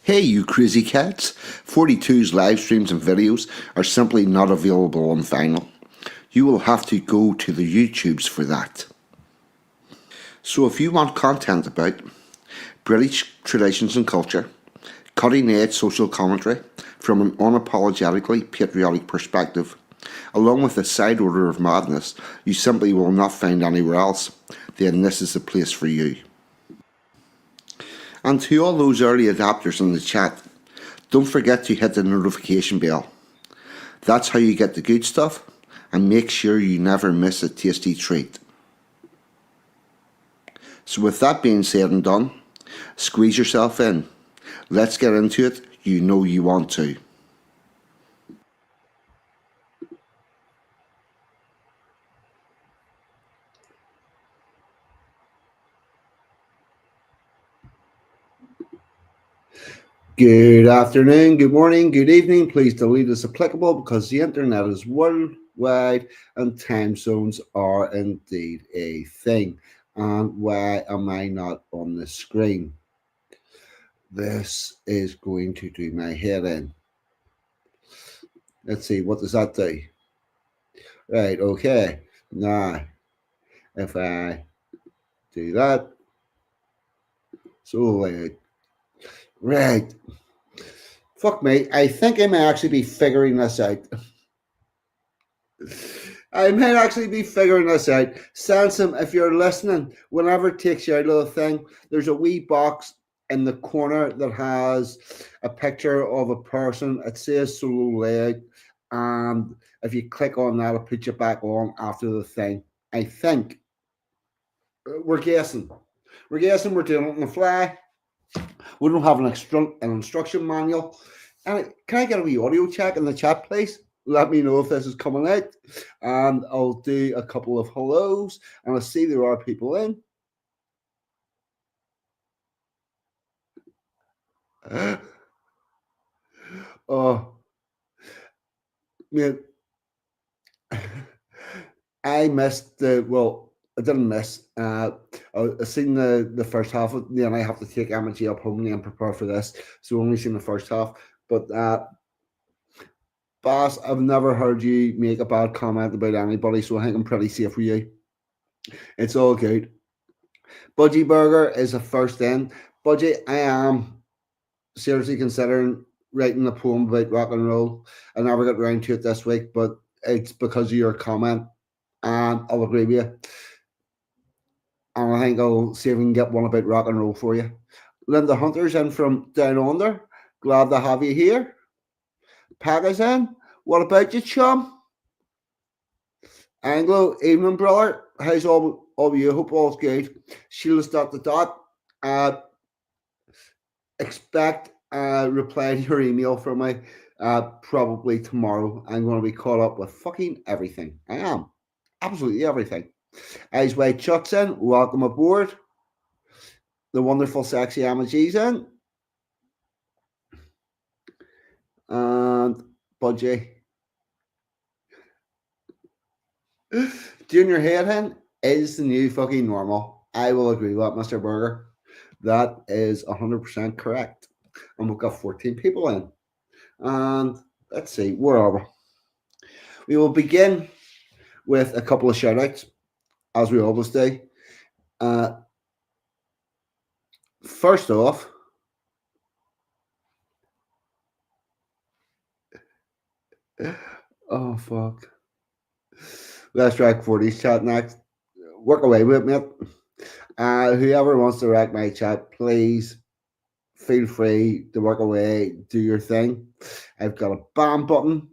Hey, you crazy cats! 42's live streams and videos are simply not available on vinyl. You will have to go to the YouTubes for that. So if you want content about British traditions and culture, cutting edge social commentary from an unapologetically patriotic perspective, along with a side order of madness you simply will not find anywhere else, then this is the place for you. And to all those early adopters in the chat, don't forget to hit the notification bell. That's how you get the good stuff and make sure you never miss a tasty treat. So with that being said and done, squeeze yourself in. Let's get into it. You know you want to. Good afternoon, good morning, good evening. Please delete as applicable because the internet is worldwide and time zones are indeed a thing. And why am I not on the screen? This is going to do my head in. Let's see, what does that do? Right, okay. Now, if I do that, so right. Fuck me, I think I may actually be figuring this out. I might actually be figuring this out. Sansom, if you're listening, whenever it takes you out of the thing, there's a wee box in the corner that has a picture of a person. It says solo leg. And if you click on that, it'll put you back on after the thing. I think. We're guessing. We're guessing we're doing it on the fly. We don't have an instruction manual. And can I get a wee audio check in the chat, please? Let me know if this is coming out. And I'll do a couple of hellos. And I'll see there are people in. Oh, man. I missed I didn't miss. I seen the first half of then I have to take Amaji up home and prepare for this. So only seen the first half. But Boss, I've never heard you make a bad comment about anybody, so I think I'm pretty safe with you. It's all good. Budgie Burger is a first in. Budgie, I am seriously considering writing a poem about rock and roll. I never got around to it this week, but it's because of your comment, and I'll agree with you. And I think I'll see if we can get one about rock and roll for you. Linda Hunter's in from Down Under. Glad to have you here. Paga's in. What about you, chum? Anglo, evening, brother. How's all of you? Hope all's good. Sheila's dot the dot. Expect a reply to your email from me probably tomorrow. I'm going to be caught up with fucking everything. I am. Absolutely everything. Eyes Wide Chuck's in. Welcome aboard. The wonderful, sexy Amaji's in. And Budgie. Junior Headhen is the new fucking normal. I will agree with that, Mr. Burger. That is 100% correct. And we've got 14 people in. And let's see, where are we? We will begin with a couple of shout outs, as we always do. First off, oh fuck. Let's track 40's chat next. Work away with it, mate. Whoever wants to wreck my chat, please feel free to work away, do your thing. I've got a ban button.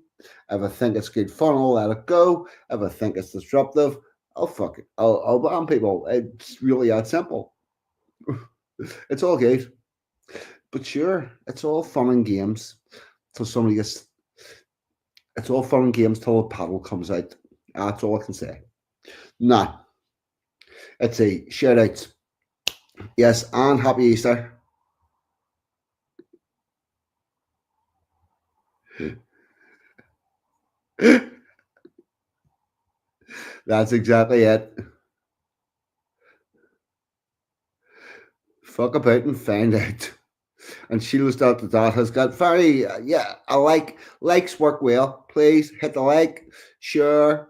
If I think it's good fun, I'll let it go. If I think it's disruptive, I'll fuck it. I'll ban people. It's really that simple. It's all good. But sure, it's all fun and games till somebody gets. It's all fun and games till a paddle comes out. That's all I can say. Nah. Let's see. Shout outs. Yes, and happy Easter. That's exactly it. fuck about and find out. And Sheila's dot has got very yeah. I likes work well. Please hit the like, share,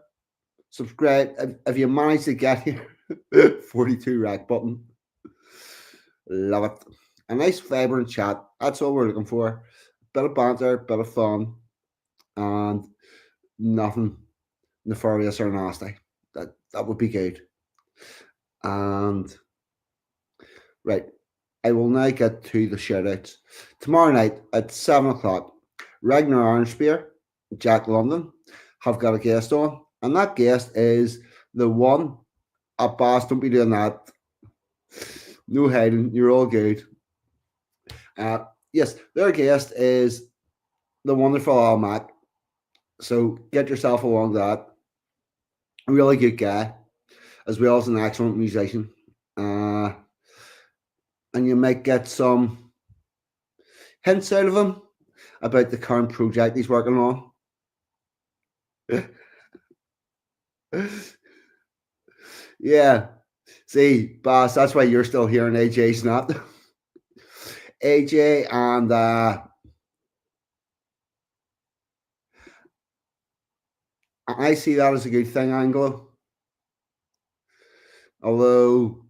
subscribe. If you manage to get here, 42 rack button. Love it. A nice vibrant chat. That's all we're looking for. Bit of banter, bit of fun, and nothing nefarious or nasty. That would be good. And right, I will now get to the shoutouts. Tomorrow night at 7 o'clock, Ragnar Orangesphere, Jack London, have got a guest on, and that guest is the one. Boss, don't be doing that. No hiding, you're all good. Uh, yes, their guest is the wonderful Al Mac. So get yourself along that. A really good guy, as well as an excellent musician. Uh, and you might get some hints out of him about the current project he's working on. Yeah. See, boss, that's why you're still here and AJ's not. AJ and I see that as a good thing, Anglo. Although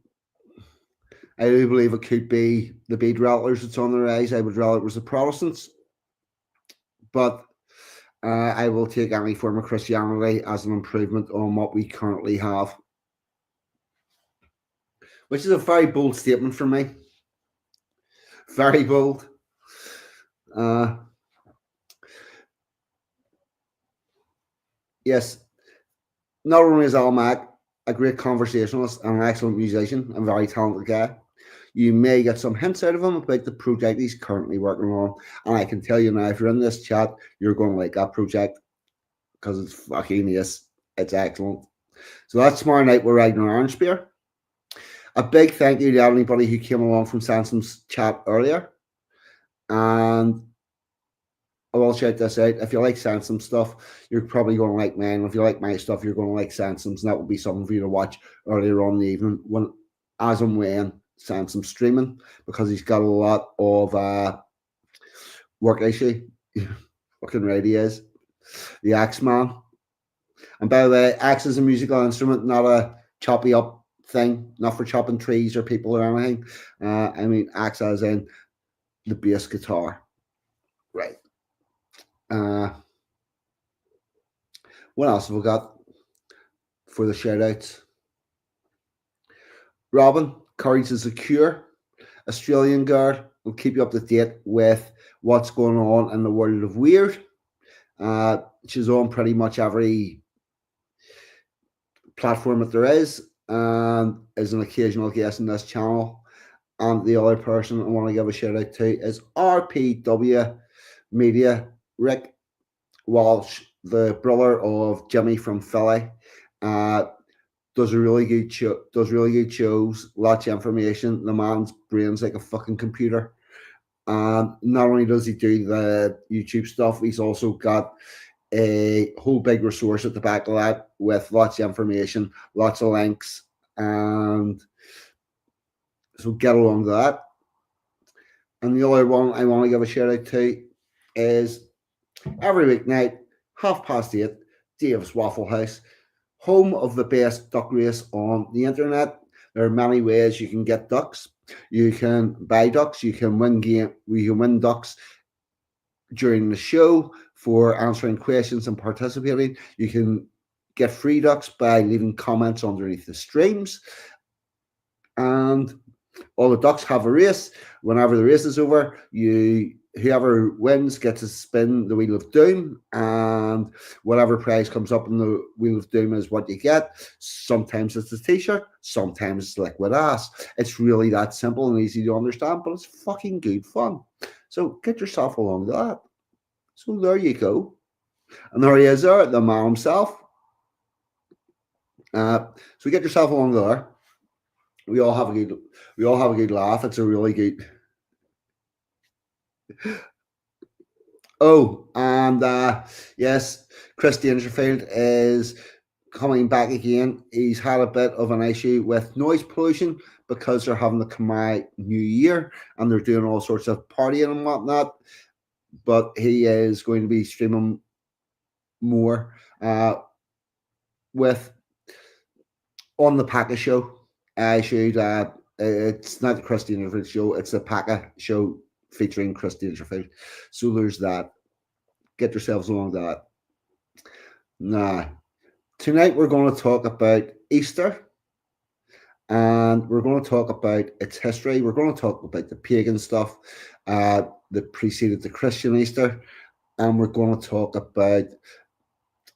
I do believe it could be the bead rattlers that's on the rise. I would rather it was the Protestants. But I will take any form of Christianity as an improvement on what we currently have. Which is a very bold statement from me. Very bold. Yes, not only is Al Mac a great conversationalist and an excellent musician and very talented guy, you may get some hints out of him about the project he's currently working on. And I can tell you now, if you're in this chat, you're going to like that project because it's fucking yes, it's excellent. So that's tomorrow night with Ragnar Orangesphere. A big thank you to anybody who came along from Sansom's chat earlier. And I will shout this out. If you like Sansom stuff, you're probably going to like mine. If you like my stuff, you're going to like Sansom's. And that will be something for you to watch earlier on in the evening when, as and when Sansom's streaming, because he's got a lot of work issue. Fucking right he is. The Axe Man. And by the way, axe is a musical instrument, not a choppy up thing, not for chopping trees or people or anything. I mean, axe as in the bass guitar. Right. What else have we got for the shout outs? Robin, Courage is a Cure, Australian girl, will keep you up to date with what's going on in the world of weird. She's on pretty much every platform that there is, and is an occasional guest in this channel. And the other person I want to give a shout out to is RPW Media, Rick Walsh, the brother of Jimmy from Philly. Does a really good show, does really good shows, lots of information. The man's brain's like a fucking computer. Not only does he do the YouTube stuff, he's also got a whole big resource at the back of that with lots of information, lots of links, and so get along to that. And the other one I want to give a shout out to is every weeknight, 8:30, Dave's Waffle House, home of the best duck race on the internet. There are many ways you can get ducks. You can buy ducks. You can win ducks during the show for answering questions and participating. You can get free ducks by leaving comments underneath the streams. And all the ducks have a race. Whenever the race is over, whoever wins gets to spin the Wheel of Doom, and whatever prize comes up in the Wheel of Doom is what you get. Sometimes it's a t-shirt, sometimes it's liquid ass. It's really that simple and easy to understand, but it's fucking good fun. So get yourself along to that. So there you go. And there he is there, the man himself. So get yourself along there. We all have a good laugh. It's a really good. Oh, and yes, Chris Dangerfield is coming back again. He's had a bit of an issue with noise pollution because they're having to come out New Year and they're doing all sorts of partying and whatnot. But he is going to be streaming more with on the Paca show. I should. It's not the Christy Dangerfield show. It's the Paca show featuring Christy Dangerfield. So there's that. Get yourselves along to that. Now, tonight we're going to talk about Easter, and we're going to talk about its history. We're going to talk about the pagan stuff that preceded the Christian Easter, and we're going to talk about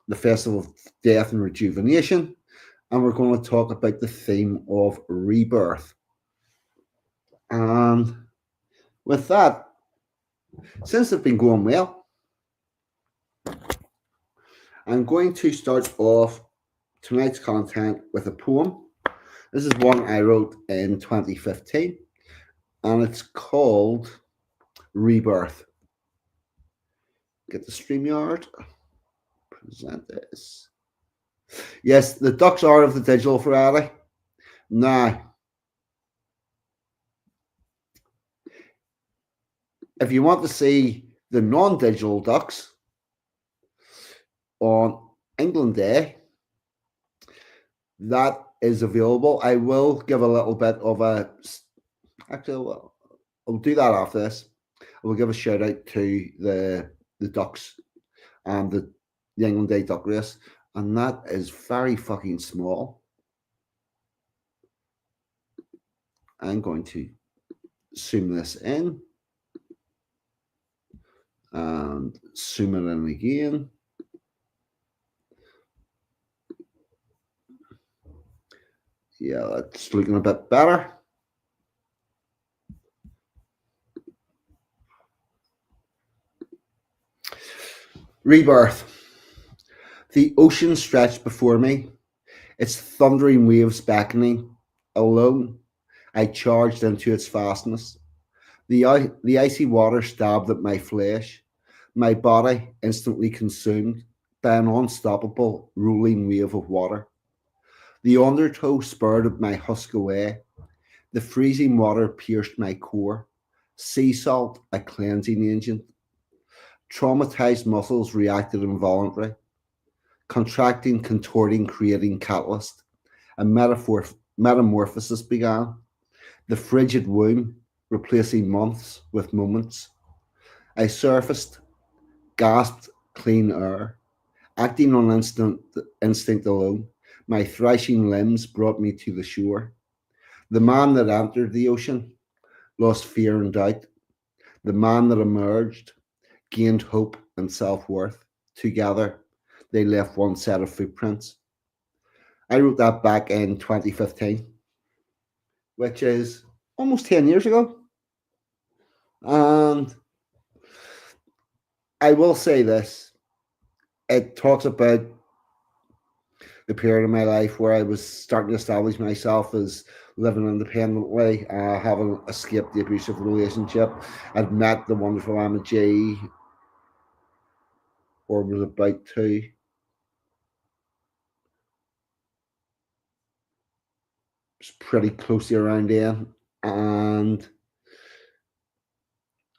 the festival of death and rejuvenation, and we're going to talk about the theme of rebirth. And with that, since it's been going well, I'm going to start off tonight's content with a poem. This is one I wrote in 2015, and it's called Rebirth. Get the StreamYard. Present this. Yes, the ducks are of the digital variety. Now, if you want to see the non-digital ducks on England Day, that is available. I will give a little bit of a. Actually, I'll do that after this. I will give a shout out to the ducks and the England Day duck race, and that is very fucking small. I'm going to zoom this in and zoom it in again. Yeah, that's looking a bit better. Rebirth. The ocean stretched before me, its thundering waves beckoning. Alone, I charged into its fastness. The icy water stabbed at my flesh, my body instantly consumed by an unstoppable rolling wave of water. The undertow spurred my husk away. The freezing water pierced my core. Sea salt, a cleansing agent. Traumatized muscles reacted involuntarily, contracting, contorting, creating catalyst. A metamorphosis began. The frigid womb, replacing months with moments. I surfaced, gasped clean air, acting on instinct alone. My thrashing limbs brought me to the shore. The man that entered the ocean lost fear and doubt. The man that emerged gained hope and self worth. Together, they left one set of footprints. I wrote that back in 2015, which is almost 10 years ago. And I will say this, it talks about the period of my life where I was starting to establish myself as living independently, having escaped the abusive relationship. I'd met the wonderful Emma G, or was about to. It's pretty closely around then. And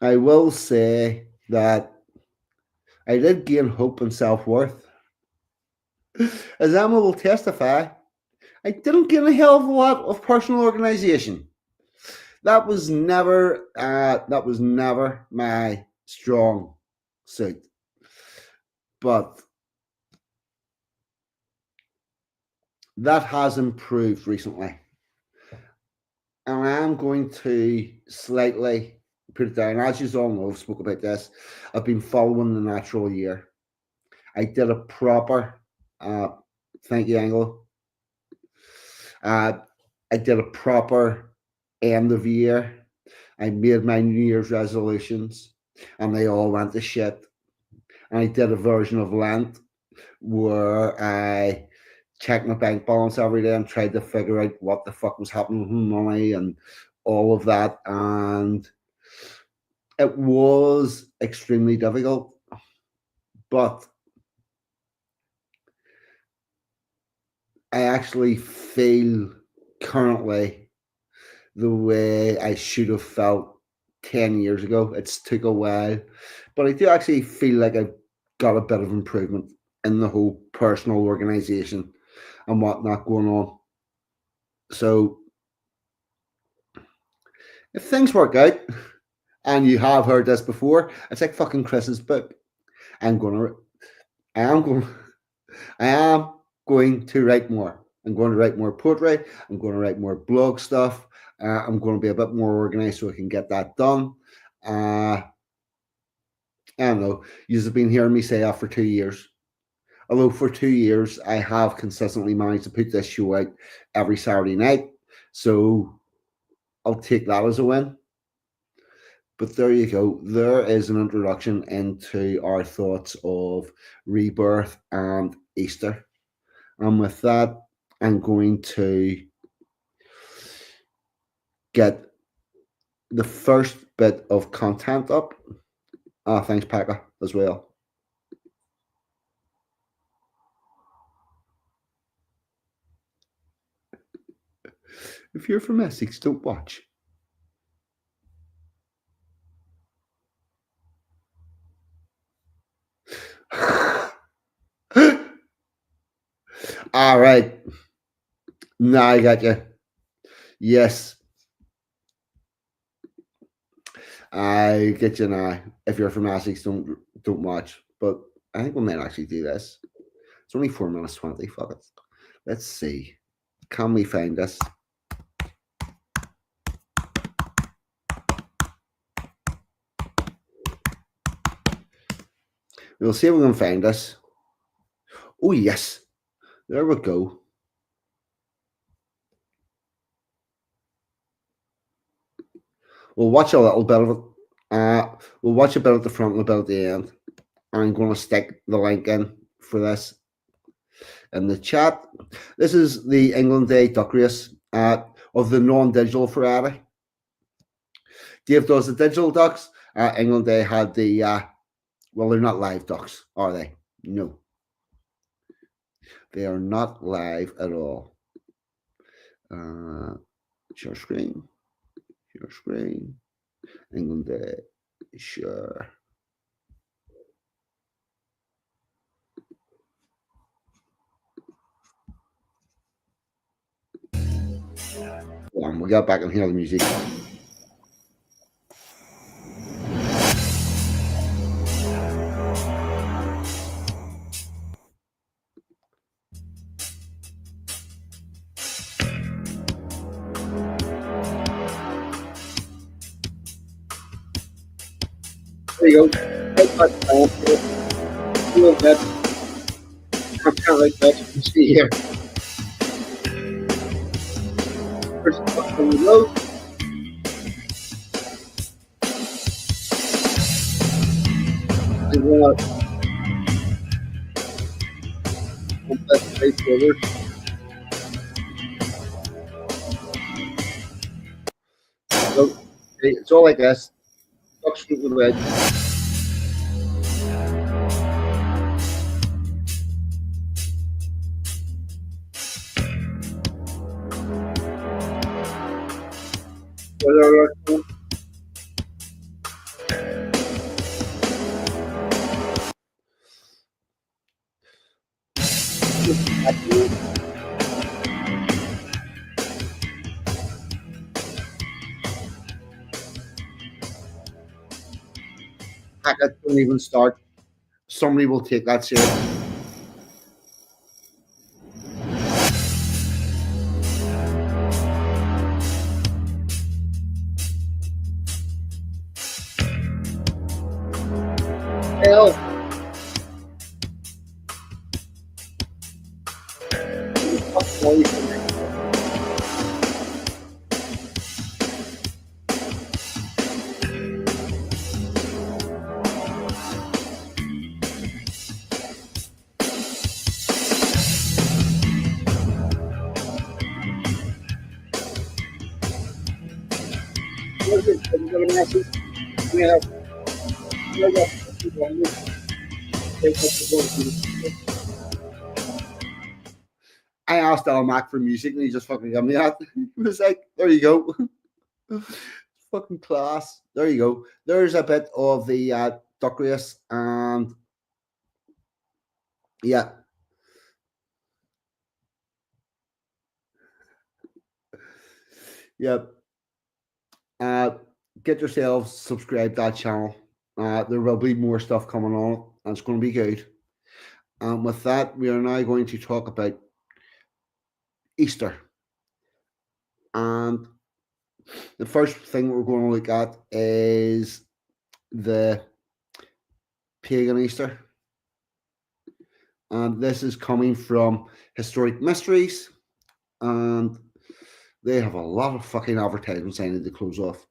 I will say that I did gain hope and self worth. As Emma will testify, I didn't gain a hell of a lot of personal organization. That was never my strong suit. But that has improved recently. And I am going to slightly put it down. As you all know, I've spoke about this. I've been following the natural year. I did a proper thank you, Anglo. I did a proper end of year. I made my New Year's resolutions and they all went to shit. And I did a version of Lent where I checked my bank balance every day and tried to figure out what the fuck was happening with money and all of that. And it was extremely difficult. But I actually feel currently the way I should have felt 10 years ago. It's took a while, but I do actually feel like I've got a bit of improvement in the whole personal organization and whatnot going on. So if things work out, and you have heard this before, it's like fucking Chris's book. I'm gonna, I am going, I am going to write more. I'm going to write more poetry. I'm going to write more blog stuff. I'm going to be a bit more organized so I can get that done. I don't know. You've been hearing me say that for 2 years. Although for 2 years, I have consistently managed to put this show out every Saturday night. So I'll take that as a win. But there you go. There is an introduction into our thoughts of rebirth and Easter. And with that, I'm going to get the first bit of content up. Thanks, Pekka, as well. If you're from Essex, don't watch. All right. Now I got you. Yes, I get you now. If you're from Essex, don't watch. But I think we might actually do this. It's only 4 minutes 20. Fuck it. Let's see. Can we find this? We'll see if we can find this. Oh yes, there we go. We'll watch a little bit of it. We'll watch a bit at the front and a bit at the end. I'm going to stick the link in for this in the chat. This is the England Day duck race of the non-digital variety. Dave does the digital ducks. England Day had the well, they're not live ducks, are they? No, they are not live at all. Share screen. Share screen. England Day. Sure. We'll get back and hear the music. There you go. I can't like that. You can see here. First up on the road. And that's right forward. So it's all like this. Duck scoop with red. Packet don't even start. Somebody will take that serious. Hell. I asked Al Mac for music and he just fucking gave me that. He was like, there you go. Fucking class. There you go. There's a bit of the duck race, and yeah, yeah. Uh, get yourselves subscribe to that channel. There will be more stuff coming on, and it's going to be good. And with that, we are now going to talk about Easter. And the first thing we're going to look at is the pagan Easter. And this is coming from Historic Mysteries, and they have a lot of fucking advertisements I need to close off.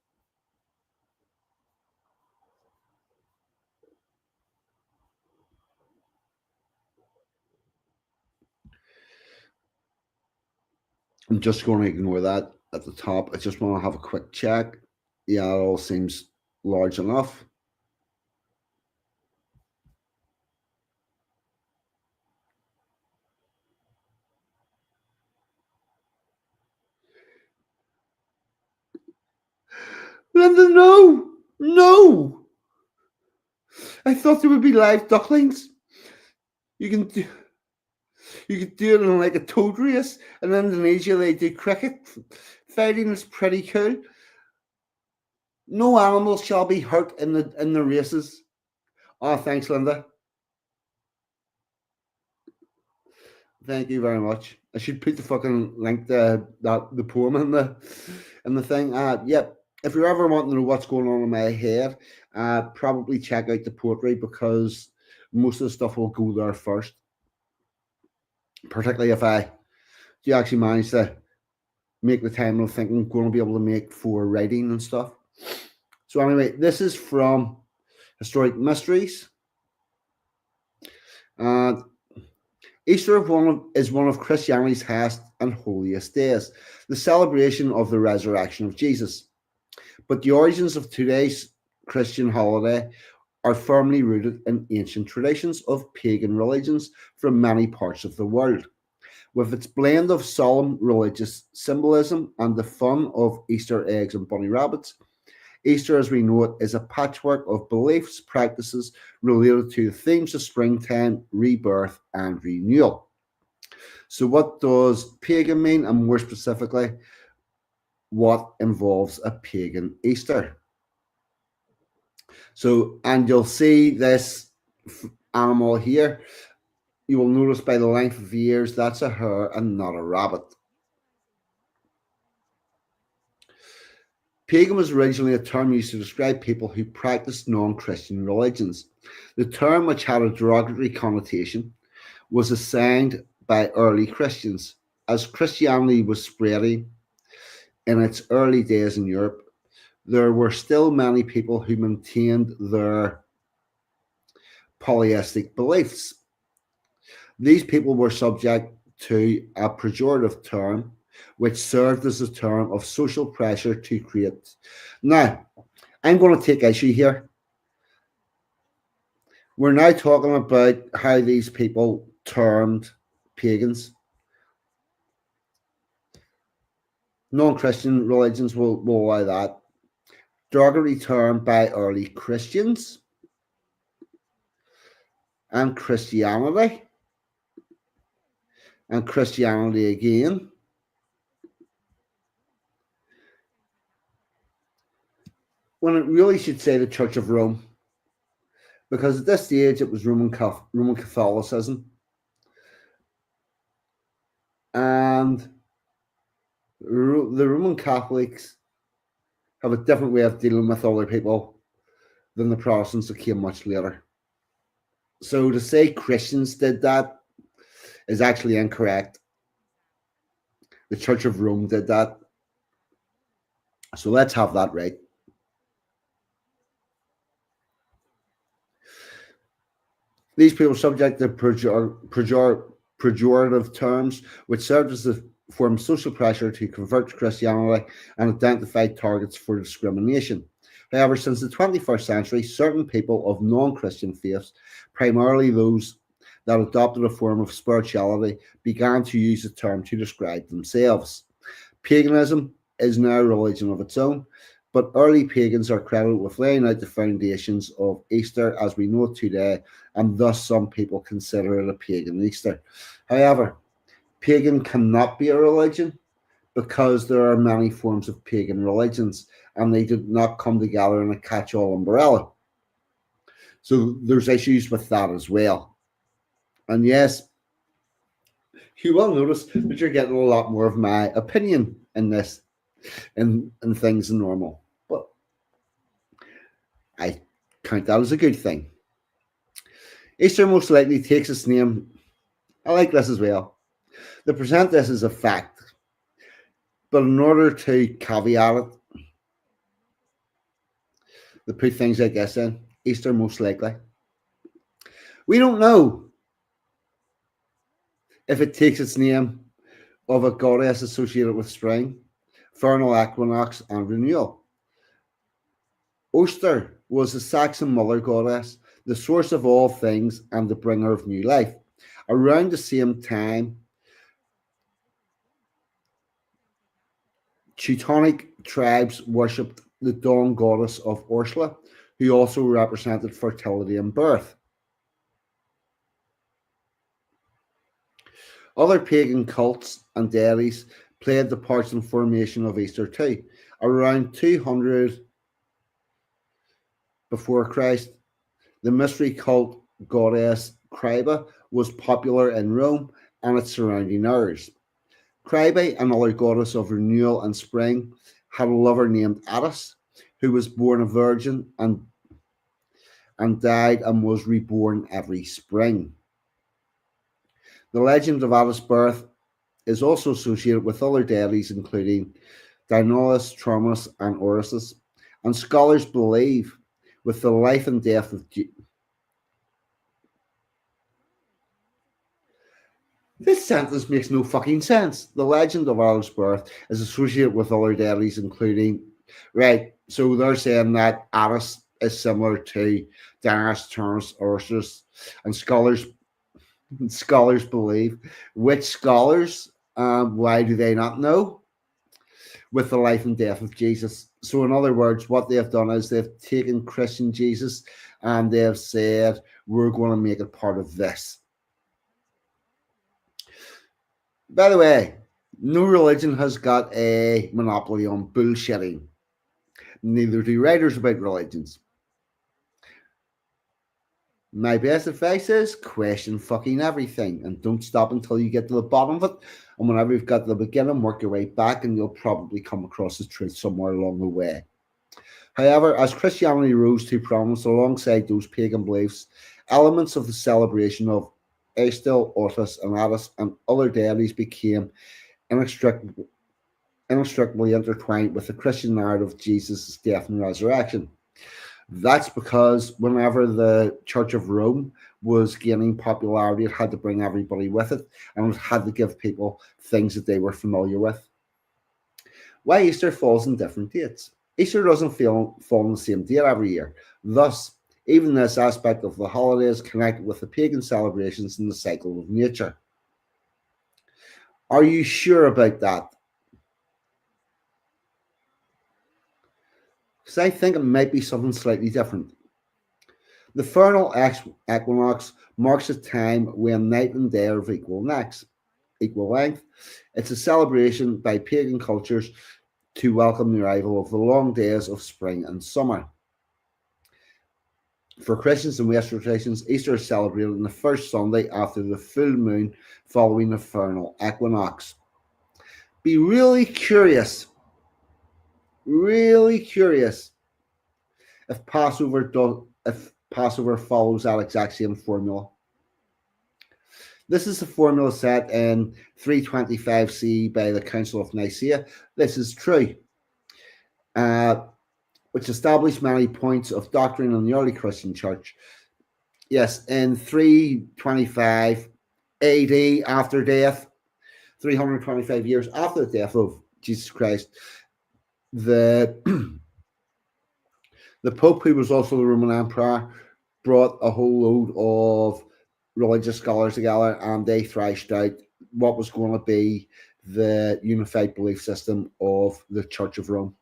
I'm just going to ignore that at the top. I just want to have a quick check. Yeah, it all seems large enough. Linda, no! No! I thought there would be live ducklings. You can do it in like a toad race. In Indonesia, they do cricket fighting. It's pretty cool. No animals shall be hurt in the races. Oh, thanks, Linda. Thank you very much. I should put the fucking link to the poem in the thing. Yep. If you're ever wanting to know what's going on in my head, probably check out the poetry, because most of the stuff will go there first. Particularly if I do actually manage to make the time of thinking I'm going to be able to make for writing and stuff. So anyway, this is from Historic Mysteries. Easter is one of Christianity's highest and holiest days, the celebration of the resurrection of Jesus. But the origins of today's Christian holiday are firmly rooted in ancient traditions of pagan religions from many parts of the world. With its blend of solemn religious symbolism and the fun of Easter eggs and bunny rabbits, Easter as we know it is a patchwork of beliefs, practices related to the themes of springtime, rebirth, and renewal. So, what does pagan mean, and more specifically, what involves a pagan Easter? So, and you'll see this animal here. You will notice by the length of the ears that's a hare and not a rabbit. Pagan was originally a term used to describe people who practiced non-Christian religions. The term, which had a derogatory connotation, was assigned by early Christians. As Christianity was spreading in its early days in Europe, there were still many people who maintained their polytheistic beliefs. These people were subject to a pejorative term, which served as a term of social pressure to create. Now, I'm going to take issue here. We're now talking about how these people termed pagans. Non-Christian religions will allow that. Derogatory term by early Christians and Christianity again. When it really should say the Church of Rome, because at this stage it was Roman Catholicism, and the Roman Catholics have a different way of dealing with other people than the Protestants that came much later. So to say Christians did that is actually incorrect. The Church of Rome did that. So let's have that right. These people subject to pejorative terms, which served as a form of social pressure to convert to Christianity and identify targets for discrimination. However, since the 21st century, certain people of non-Christian faiths, primarily those that adopted a form of spirituality began to use the term to describe themselves. Paganism is now a religion of its own, but early pagans are credited with laying out the foundations of Easter as we know it today, and thus some people consider it a pagan Easter. However, pagan cannot be a religion because there are many forms of pagan religions and they did not come together in a catch all umbrella. So there's issues with that as well. And yes, you will notice that you're getting a lot more of my opinion in this and things than normal. But I count that as a good thing. Easter most likely takes its name. I like this as well. They present this as a fact, but in order to caveat it, they put things like this in. Easter most likely. We don't know if it takes its name of a goddess associated with spring, vernal equinox, and renewal. Oster was the Saxon mother goddess, the source of all things and the bringer of new life. Around the same time, Teutonic tribes worshipped the dawn goddess of Ursula, who also represented fertility and birth. Other pagan cults and deities played the parts in formation of Easter too. Around 200 before Christ, the mystery cult goddess Cryba was popular in Rome and its surrounding areas. Crybe, another goddess of renewal and spring, had a lover named Attis, who was born a virgin and died and was reborn every spring. The legend of Attis' birth is also associated with other deities, including Dionysus, Tromus, and Orpheus, and scholars believe with the life and death of This sentence makes no fucking sense. The legend of Attis' birth is associated with other deities, including right. So they're saying that Attis is similar to Dionysus, Turnus, Orpheus, and scholars believe. Which scholars? Why do they not know? With the life and death of Jesus. So, in other words, what they have done is they've taken Christian Jesus and they have said, we're going to make it part of this. By the way, no religion has got a monopoly on bullshitting. Neither do writers about religions. My best advice is question fucking everything and don't stop until you get to the bottom of it. And whenever you've got to the beginning, work your way back and you'll probably come across the truth somewhere along the way. However, as Christianity rose to prominence alongside those pagan beliefs, elements of the celebration of Estel, Ortus, and Attis and other deities became inextricably intertwined with the Christian narrative of Jesus' death and resurrection. That's because whenever the Church of Rome was gaining popularity, it had to bring everybody with it and it had to give people things that they were familiar with. Why Easter falls on different dates. Easter doesn't fall on the same date every year. Thus, even this aspect of the holiday is connected with the pagan celebrations and the cycle of nature. Are you sure about that? Because I think it might be something slightly different. The vernal equinox marks a time when night and day are of equal length. It's a celebration by pagan cultures to welcome the arrival of the long days of spring and summer. For Christians and Western traditions, Easter is celebrated on the first Sunday after the full moon following the vernal equinox. Be really curious if Passover follows that exact same formula. This is the formula set in 325 CE by the Council of Nicaea. This is true, which established many points of doctrine in the early Christian church. Yes, in 325 AD, after death, 325 years after the death of Jesus Christ, the the Pope, who was also the Roman Emperor, brought a whole load of religious scholars together, and they thrashed out what was going to be the unified belief system of the Church of Rome.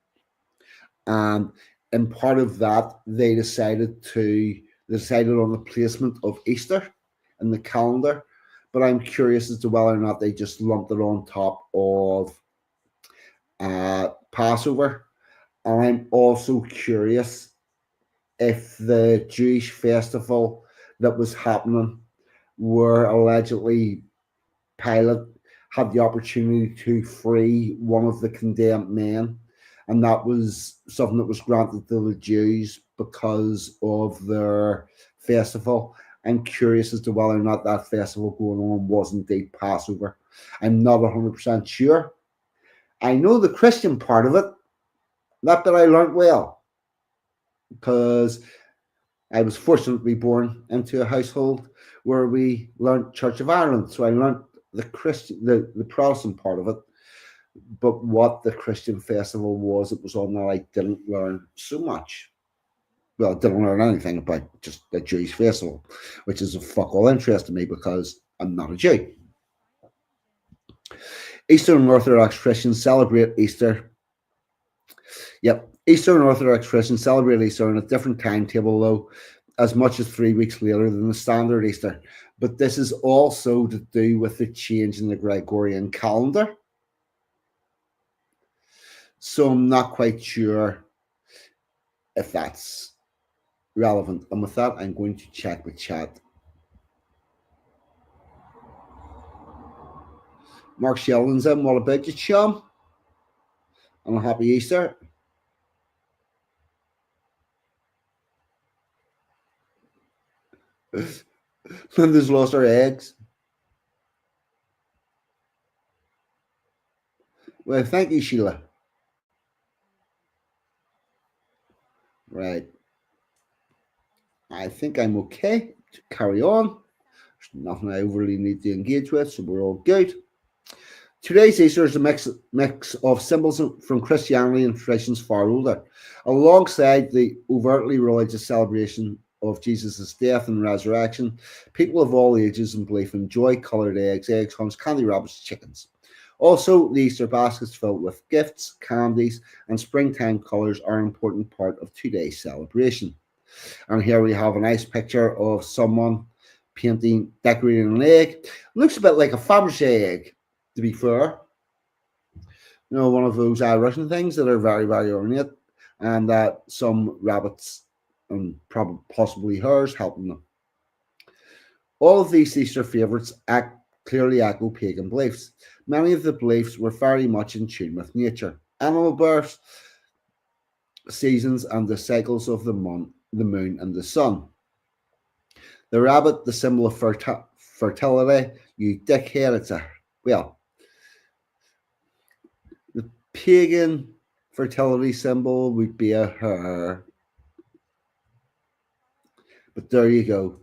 And in part of that, they decided on the placement of Easter in the calendar. But I'm curious as to whether or not they just lumped it on top of Passover. And I'm also curious if the Jewish festival that was happening, where allegedly Pilate had the opportunity to free one of the condemned men, and that was something that was granted to the Jews because of their festival. I'm curious as to whether or not that festival going on was indeed Passover. I'm not 100% sure. I know the Christian part of it, that bit I learned well, because I was fortunately born into a household where we learned Church of Ireland. So I learned the Protestant part of it. But what the Christian festival was, it was on that I didn't learn so much. Well, I didn't learn anything about just the Jewish festival, which is of fuck all interest to me because I'm not a Jew. Eastern Orthodox Christians celebrate Easter. Yep, Eastern Orthodox Christians celebrate Easter on a different timetable, though, as much as 3 weeks later than the standard Easter. But this is also to do with the change in the Gregorian calendar. So I'm not quite sure if that's relevant. And with that, I'm going to check the chat. Mark Sheldon's in. What about you, chum? And a happy Easter. Linda's lost her eggs. Well, thank you, Sheila. Right. I think I'm okay to carry on. There's nothing I overly need to engage with, so we're all good. Today's Easter is a mix of symbols from Christianity and traditions far older, alongside the overtly religious celebration of Jesus' death and resurrection. People of all ages and belief enjoy coloured eggs, egg hunts, candy rabbits, chickens. Also, the Easter baskets filled with gifts, candies, and springtime colours are an important part of today's celebration. And here we have a nice picture of someone painting, decorating an egg. It looks a bit like a Fabergé egg, to be fair. You know, one of those Russian things that are very, very ornate, and some rabbits and probably possibly hares helping them. All of these Easter favourites clearly echo pagan beliefs. Many of the beliefs were very much in tune with nature, animal births, seasons, and the cycles of the moon, and the sun. The rabbit, the symbol of fertility, you dickhead, it's a, well, the pagan fertility symbol would be a hare. But there you go.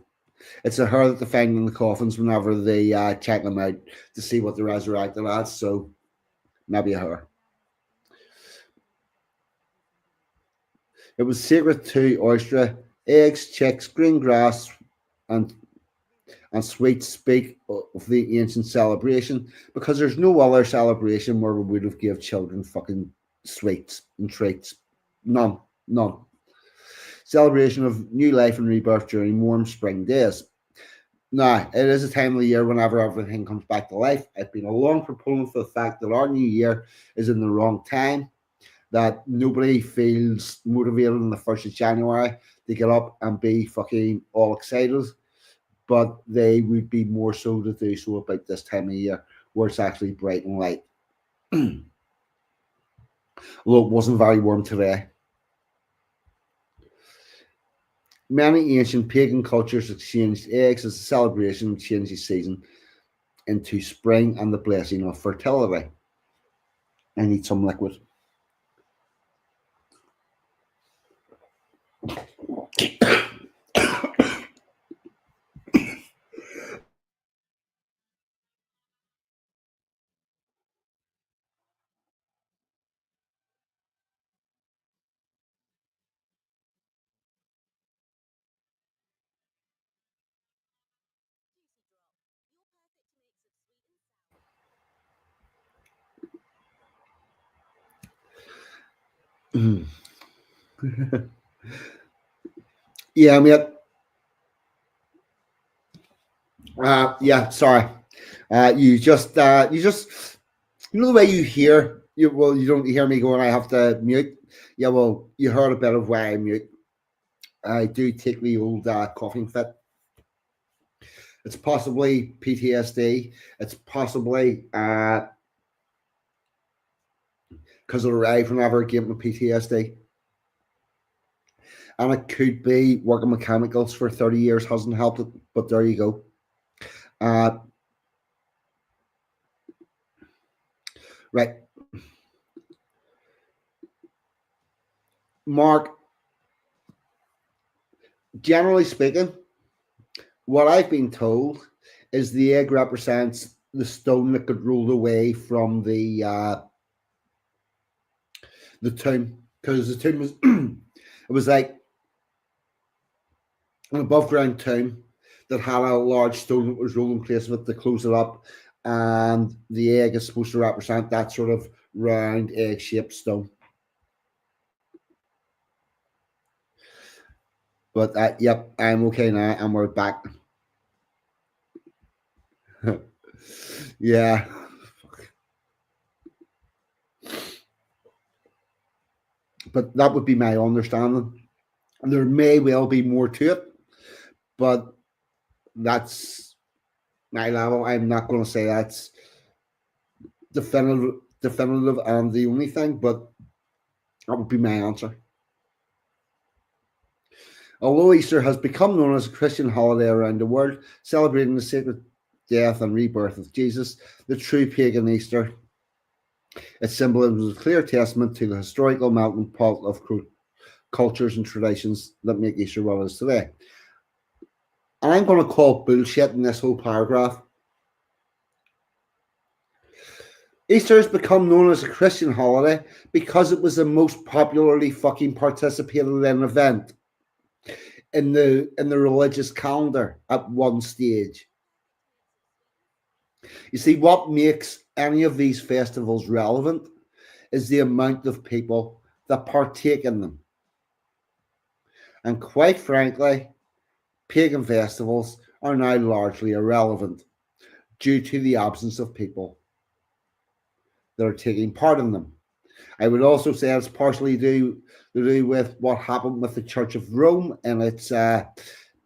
It's a hare that they find in the coffins whenever they check them out to see what they're resurrected as. So maybe a hare. It was sacred to oyster, eggs, chicks, green grass, and sweets speak of the ancient celebration, because there's no other celebration where we would have give children fucking sweets and treats. None. None. Celebration of new life and rebirth during warm spring days. Now, it is a time of the year whenever everything comes back to life. I've been a long proponent for the fact that our new year is in the wrong time, that nobody feels motivated on the 1st of January to get up and be fucking all excited, but they would be more so to do so about this time of year where it's actually bright and light. Although it wasn't very warm today. Many ancient pagan cultures exchanged eggs as a celebration of changing season into spring and the blessing of fertility. I need some liquid. Yeah, I mean, yeah. Sorry, you know the way you hear you. Well, you don't hear me going. I have to mute. Yeah, well, you heard a bit of why I mute. I do take the old coughing fit. It's possibly PTSD. It's possibly because of the ride from ever getting with PTSD. And it could be working mechanicals for 30 years hasn't helped it, but there you go. Uh, right. Mark, generally speaking, what I've been told is the egg represents the stone that could roll away from the tomb, because the tomb was it was like an above ground tomb that had a large stone that was rolling place with to close it up, and the egg is supposed to represent that sort of round egg shaped stone. But yep, I'm okay now, and we're back. Yeah, but that would be my understanding. There may well be more to it, but that's my level. I'm not going to say that's definitive and the only thing, but that would be my answer. Although Easter has become known as a Christian holiday around the world, celebrating the sacred death and rebirth of Jesus, the true pagan Easter, its symbolism is a clear testament to the historical melting pot of cultures and traditions that make Easter what it is today. And I'm going to call bullshit in this whole paragraph. Easter has become known as a Christian holiday because it was the most popularly fucking participated in event in the religious calendar at one stage. You see, what makes any of these festivals relevant is the amount of people that partake in them. And quite frankly, pagan festivals are now largely irrelevant due to the absence of people that are taking part in them. I would also say it's partially to do with what happened with the Church of Rome in its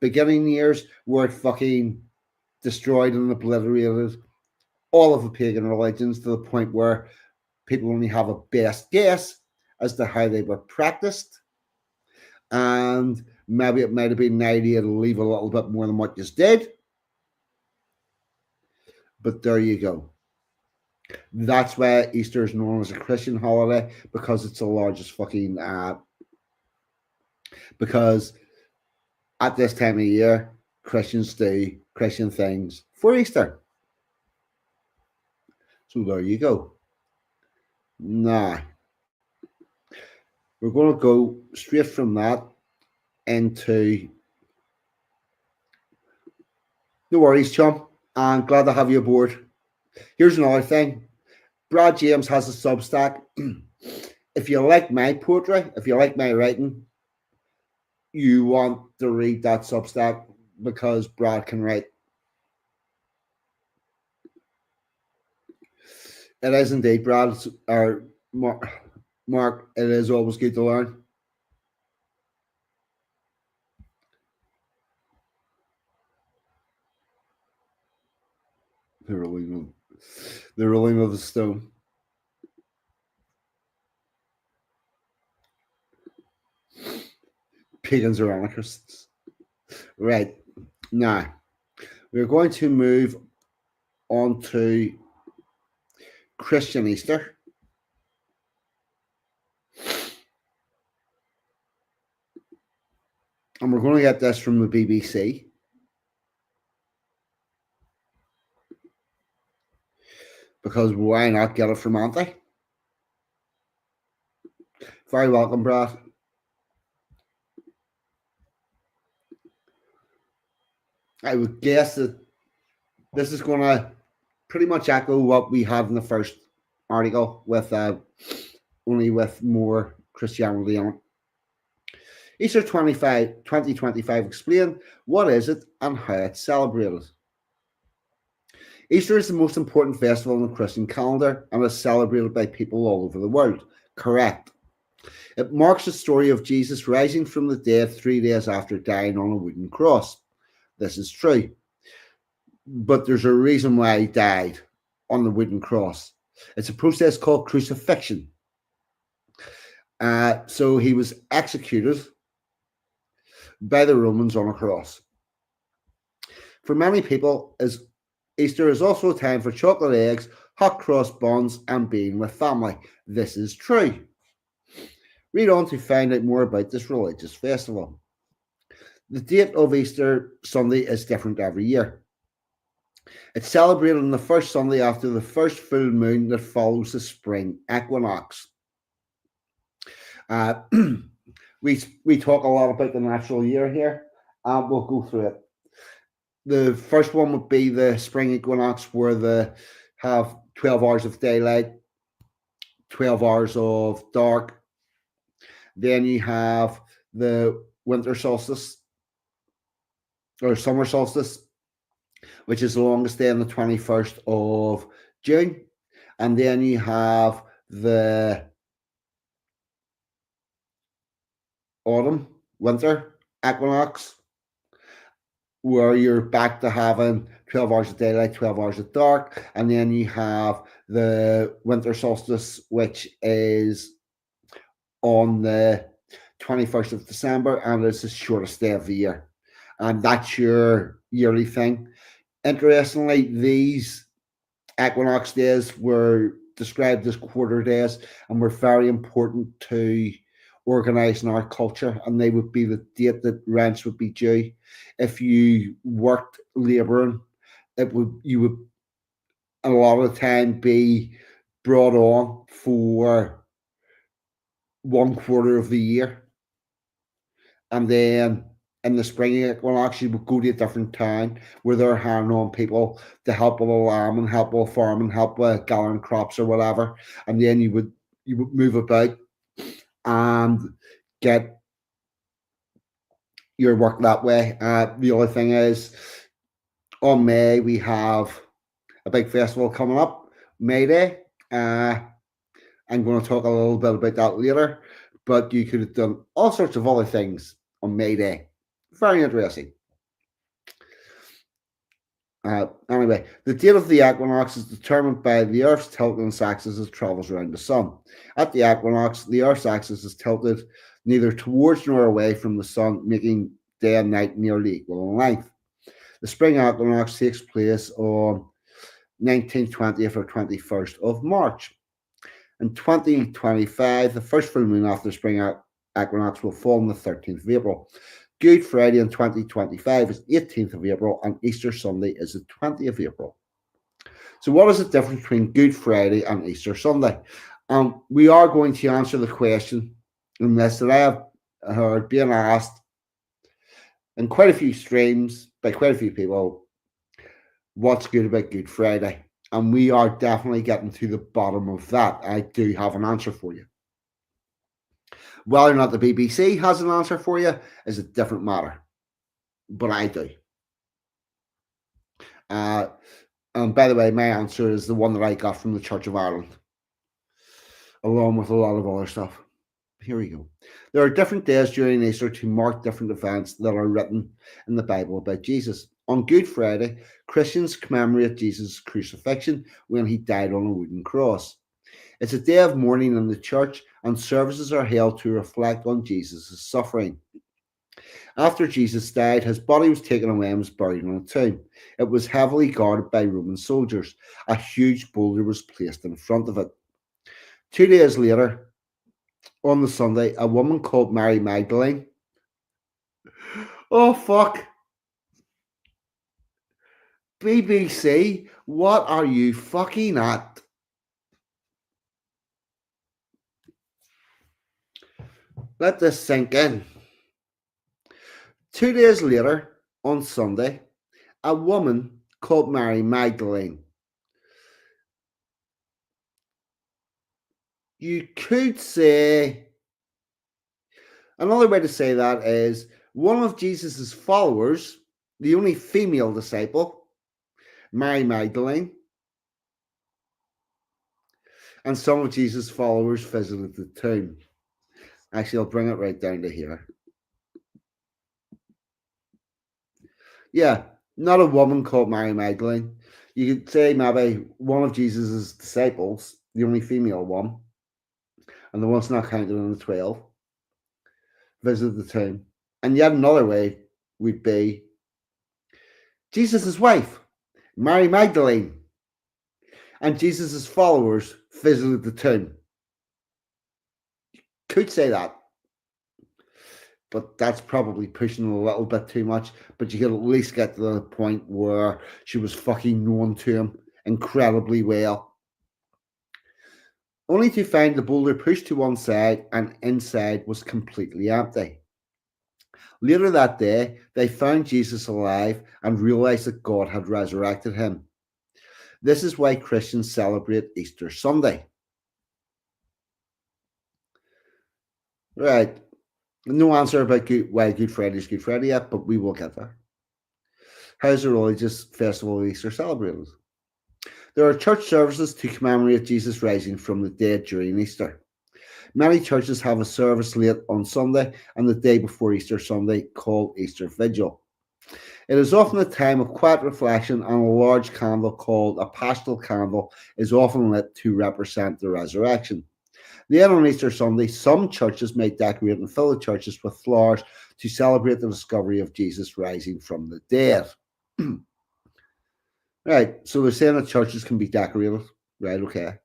beginning years, where it fucking destroyed and obliterated all of the pagan religions to the point where people only have a best guess as to how they were practiced. And maybe it might have been an idea to leave a little bit more than what you did. But there you go. That's why Easter is known as a Christian holiday, because it's the largest fucking because at this time of year Christians do Christian things for Easter. So there you go. Now we're going to go straight from that into no worries, chum. I'm glad to have you aboard. Here's another thing. Brad James has a Substack. If you like my poetry, if you like my writing, you want to read that Substack because Brad can write. It is indeed, Brad. Or Mark, it is always good to learn. The rolling of the stone. Pagans are anarchists. Right. Now, we're going to move on to Christian Easter. And we're going to get this from the BBC. Because why not get it from Auntie? Very welcome, Brad. I would guess that this is going to pretty much echo what we had in the first article, with only with more Christianity on it. Easter 2025 explain what is it and how it's celebrated. Easter is the most important festival in the Christian calendar and is celebrated by people all over the world. Correct. It marks the story of Jesus rising from the dead 3 days after dying on a wooden cross. This is true. But there's a reason why he died on the wooden cross. It's a process called crucifixion. So he was executed by the Romans on a cross. For many people, Easter is also a time for chocolate eggs, hot cross buns, and being with family. This is true. Read on to find out more about this religious festival. The date of Easter Sunday is different every year. It's celebrated on the first Sunday after the first full moon that follows the spring equinox. Uh, we talk a lot about the natural year here, and we'll go through it. The first one would be the spring equinox, where they have 12 hours of daylight, 12 hours of dark. Then you have the winter solstice or summer solstice, which is the longest day on the 21st of June. And then you have the autumn, winter equinox, where you're back to having 12 hours of daylight, 12 hours of dark. And then you have the winter solstice, which is on the 21st of December, and it's the shortest day of the year. And that's your yearly thing. Interestingly, these equinox days were described as quarter days and were very important to organising our culture, and they would be the date that rents would be due. If you worked labouring, you would a lot of the time be brought on for 1/4 of the year, and then in the spring equinox you would go to a different town where they're hiring on people to help with the lamb and help with farming, help with gathering crops or whatever, and then you would move about and get your work that way. The other thing is, on May we have a big festival coming up, May Day. I'm going to talk a little bit about that later, but you could have done all sorts of other things on May Day. Very interesting. Anyway, the date of the equinox is determined by the Earth's tilt on its axis as it travels around the Sun. At the equinox, the Earth's axis is tilted neither towards nor away from the Sun, making day and night nearly equal in length. The spring equinox takes place on 19th, 20th, or 21st of March. In 2025, the first full moon after the spring equinox will fall on the 13th of April. Good Friday in 2025 is 18th of April, and Easter Sunday is the 20th of April. So what is the difference between Good Friday and Easter Sunday? We are going to answer the question in this that I have heard being asked in quite a few streams by quite a few people. What's good about Good Friday? And we are definitely getting to the bottom of that. I do have an answer for you. Whether or not the BBC has an answer for you is a different matter. But I do. And by the way, my answer is the one that I got from the Church of Ireland, along with a lot of other stuff. Here we go. There are different days during Easter to mark different events that are written in the Bible about Jesus. On Good Friday, Christians commemorate Jesus' crucifixion when he died on a wooden cross. It's a day of mourning in the church, and services are held to reflect on Jesus' suffering. After Jesus died, his body was taken away and was buried in a tomb. It was heavily guarded by Roman soldiers. A huge boulder was placed in front of it. 2 days later, on the Sunday, a woman called Mary Magdalene. Oh, fuck. BBC, what are you fucking at? Let this sink in. 2 days later, on Sunday, a woman called Mary Magdalene. You could say Another way to say that is one of Jesus's followers, the only female disciple, Mary Magdalene, and some of Jesus' followers visited the tomb. Actually, I'll bring it right down to here. Yeah, not a woman called Mary Magdalene. You could say maybe one of Jesus' disciples, the only female one, and the one's not counted in the 12, visited the tomb. And yet another way would be Jesus' wife, Mary Magdalene, and Jesus' followers visited the tomb. Could say that, but that's probably pushing a little bit too much. But you could at least get to the point where she was fucking known to him incredibly well. Only to find the boulder pushed to one side and inside was completely empty. Later that day, they found Jesus alive and realized that God had resurrected him. This is why Christians celebrate Easter Sunday. Right. No answer about why Good Friday is Good Friday yet, but we will get there. How's the religious festival of Easter celebrated? There are church services to commemorate Jesus rising from the dead during Easter. Many churches have a service late on Sunday and the day before Easter Sunday called Easter Vigil. It is often a time of quiet reflection, and a large candle called a paschal candle is often lit to represent the resurrection. Then on Easter Sunday, some churches may decorate and fill the churches with flowers to celebrate the discovery of Jesus rising from the dead. Right, so they're saying that churches can be decorated. Right, okay.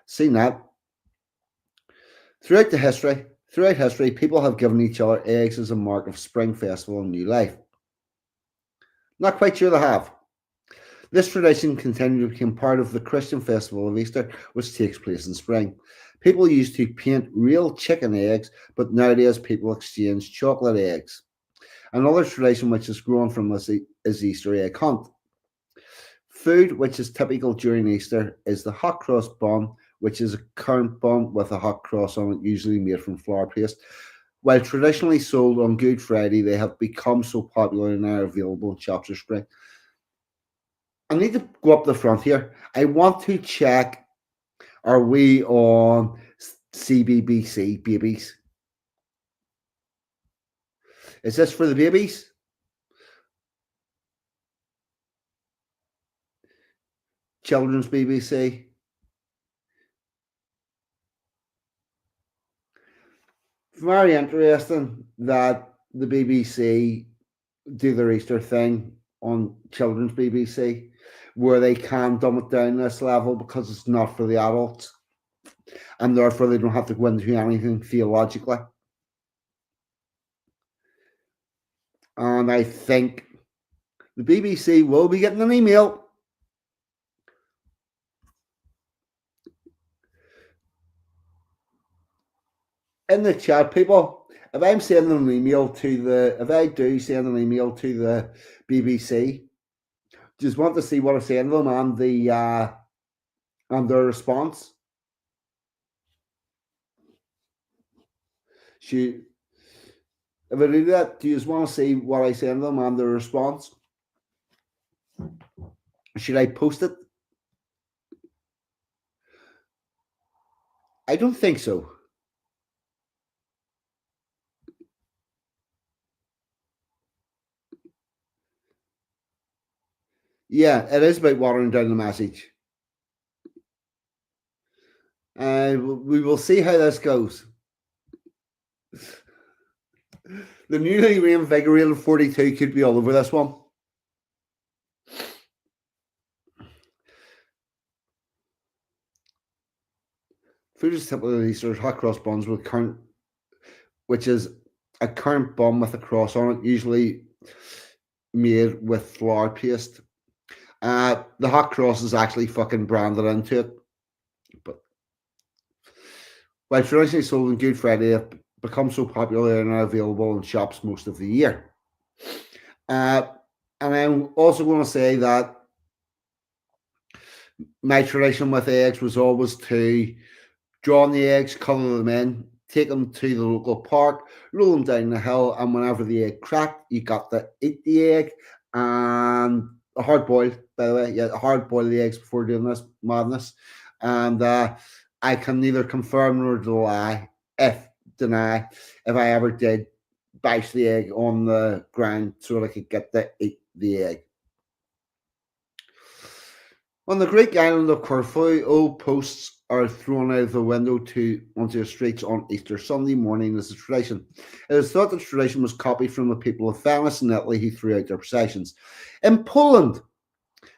Seen that. Throughout history, people have given each other eggs as a mark of spring festival and new life. Not quite sure they have. This tradition continued to become part of the Christian festival of Easter, which takes place in spring. People used to paint real chicken eggs, but nowadays people exchange chocolate eggs. Another tradition which has grown from this is Easter egg hunt. Food which is typical during Easter is the hot cross bun, which is a currant bun with a hot cross on it, usually made from flour paste. While traditionally sold on Good Friday, they have become so popular and are available in shops this spring. I need to go up the front here. I want to check, are we on CBBC babies? Is this for the babies? Children's BBC? Very interesting that the BBC do their Easter thing on children's BBC, where they can dumb it down this level because it's not for the adults, and therefore they don't have to go into anything theologically. And I think the BBC will be getting an email. In the chat, people, if I'm sending an email to if I do send an email to the BBC, just want to see what I send them and and their response. If I do that, do you just want to see what I send them and their response? Should I post it? I don't think so. Yeah, it is about watering down the message. And we will see how this goes. The newly reinvigorated 42 could be all over this one. Food is typically Easter's hot cross buns with currant, which is a currant bun with a cross on it, usually made with flour paste. The hot cross is actually fucking branded into it. But while traditionally sold on Good Friday, have become so popular and are available in shops most of the year. And I'm also going to say that my tradition with eggs was always to draw on the eggs, color them in, take them to the local park, roll them down the hill, and whenever the egg cracked, you got to eat the egg. And a hard boiled, by the way, yeah, hard boil the eggs before doing this madness. And I can neither confirm nor deny if I ever did bash the egg on the ground so that I could get to eat the egg. On the Greek island of Corfu, old posts are thrown out of the window onto the streets on Easter Sunday morning as a tradition. It is thought the tradition was copied from the people of Venice and Italy who threw out their possessions. In Poland,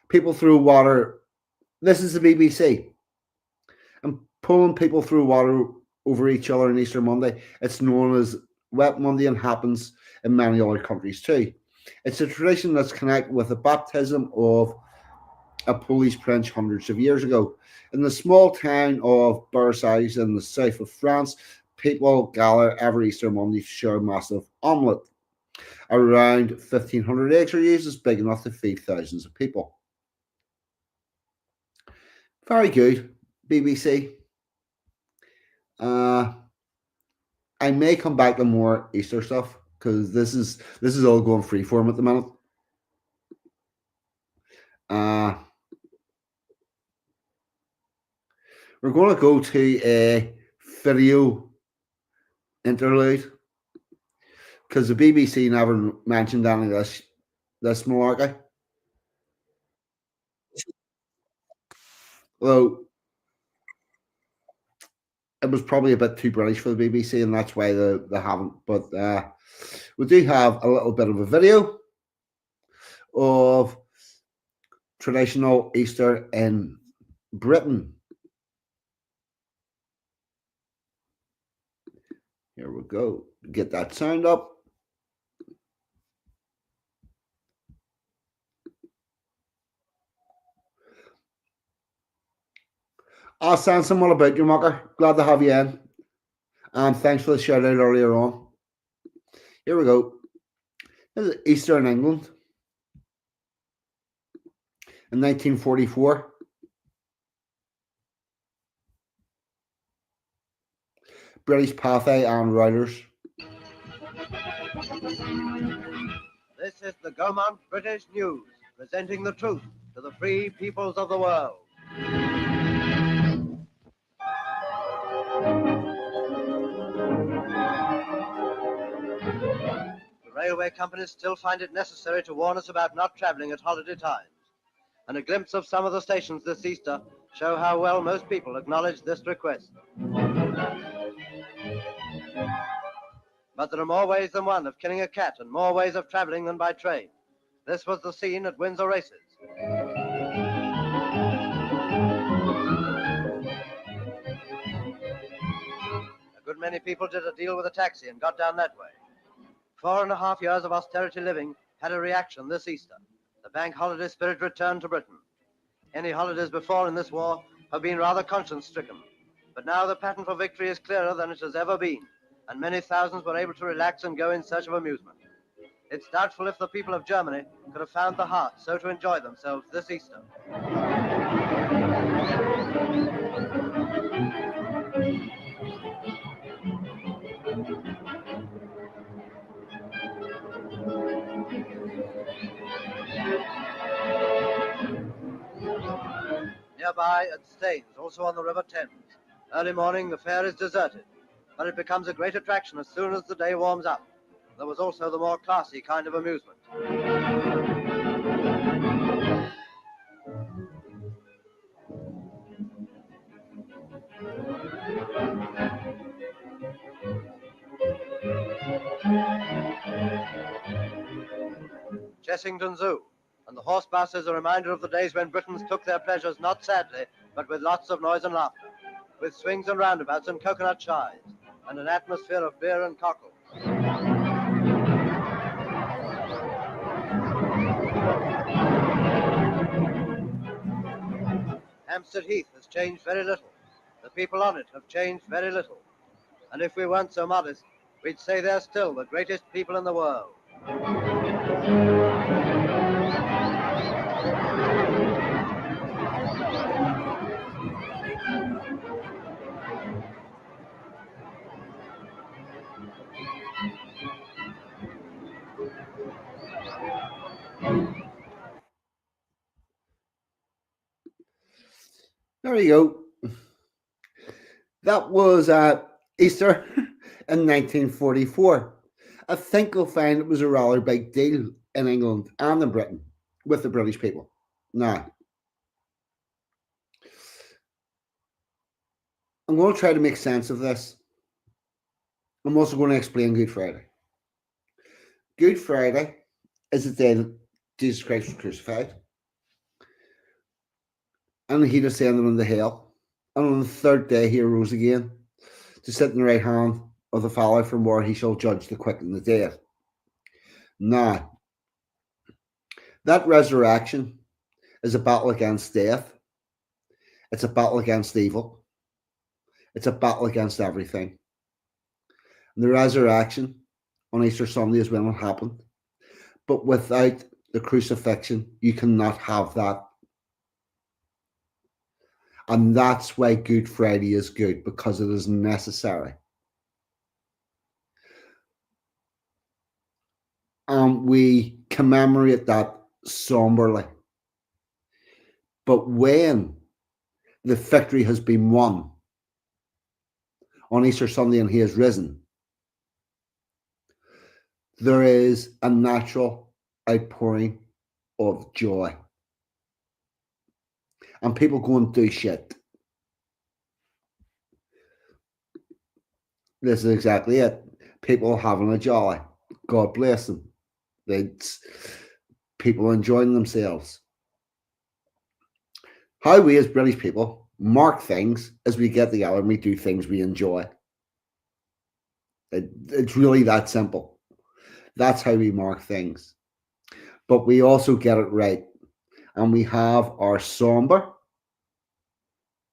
people threw water. This is the BBC. In Poland, people threw water over each other on Easter Monday. It's known as Wet Monday and happens in many other countries too. It's a tradition that's connected with the baptism of a Polish prince hundreds of years ago. In the small town of Versailles in the south of France, people gather every Easter Monday to share a massive omelette. Around 1,500 eggs are used, as big enough to feed thousands of people. Very good, BBC. I may come back to more Easter stuff because this is all going freeform at the minute. We're going to go to a video interlude because the BBC never mentioned any of this malarkey. Although it was probably a bit too British for the BBC, and that's why they haven't. But we do have a little bit of a video of traditional Easter in Britain. Here we go. Get that sound up. I'll send someone about you, Mucker. Glad to have you in. And thanks for the shout out earlier on. Here we go. This is Easter in England in 1944. British Pathé and Reuters. This is the Gaumont British News, presenting the truth to the free peoples of the world. The railway companies still find it necessary to warn us about not travelling at holiday times. And a glimpse of some of the stations this Easter show how well most people acknowledge this request. But there are more ways than one of killing a cat and more ways of travelling than by train. This was the scene at Windsor Races. A good many people did a deal with a taxi and got down that way. 4.5 years of austerity living had a reaction this Easter. The bank holiday spirit returned to Britain. Any holidays before in this war have been rather conscience-stricken. But now the pattern for victory is clearer than it has ever been, and many thousands were able to relax and go in search of amusement. It's doubtful if the people of Germany could have found the heart so to enjoy themselves this Easter. Nearby at Staines, also on the River Thames. Early morning, the fair is deserted, but it becomes a great attraction as soon as the day warms up. There was also the more classy kind of amusement. Chessington Zoo, and the horse bus is a reminder of the days when Britons took their pleasures not sadly, but with lots of noise and laughter, with swings and roundabouts and coconut shies, and an atmosphere of beer and cockles. Hampstead Heath has changed very little. The people on it have changed very little. And if we weren't so modest, we'd say they're still the greatest people in the world. There you go. That was Easter in 1944. I think you'll find it was a rather big deal in England and in Britain with the British people. Now, I'm going to try to make sense of this. I'm also going to explain Good Friday. Good Friday is the day that Jesus Christ was crucified and he descended into hell. And on the third day, he arose again to sit in the right hand of the Father, from where he shall judge the quick and the dead. Now, that resurrection is a battle against death. It's a battle against evil. It's a battle against everything. And the resurrection on Easter Sunday is when it happened. But without the crucifixion, you cannot have that. And that's why Good Friday is good, because it is necessary. And we commemorate that somberly. But when the victory has been won on Easter Sunday and he has risen, there is a natural outpouring of joy. And people go and do shit. This is exactly it. People having a jolly. God bless them. It's people enjoying themselves. How we as British people mark things as we get together and we do things we enjoy. It's really that simple. That's how we mark things. But we also get it right. And we have our somber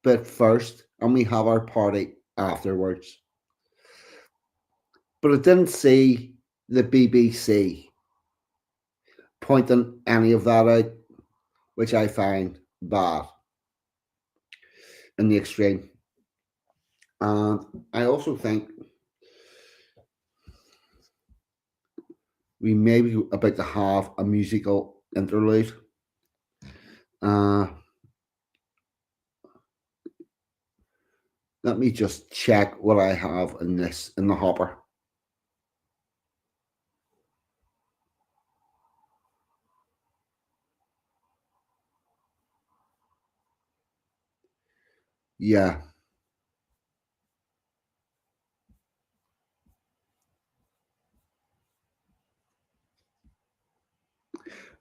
bit first, and we have our party afterwards. But I didn't see the BBC pointing any of that out, which I find bad in the extreme. And I also think we may be about to have a musical interlude. Let me just check what I have in the hopper. Yeah.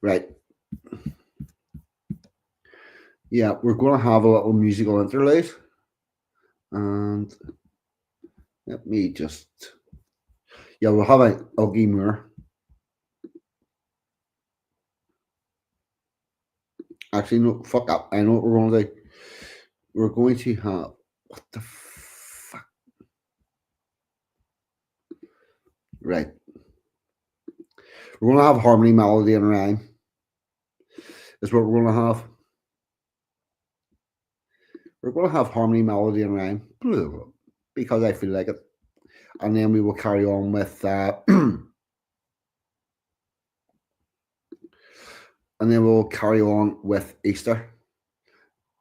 Right. Yeah, we're going to have a little musical interlude. And let me just... Yeah, we'll have a Uggy Moore. Actually, no, fuck up. I know what we're going to do. We're going to have... What the fuck? Right. We're going to have harmony, melody, and rhyme. Is what we're going to have. We're going to have harmony, melody, and rhyme. Because I feel like it. And then we will carry on with... and then we'll carry on with Easter.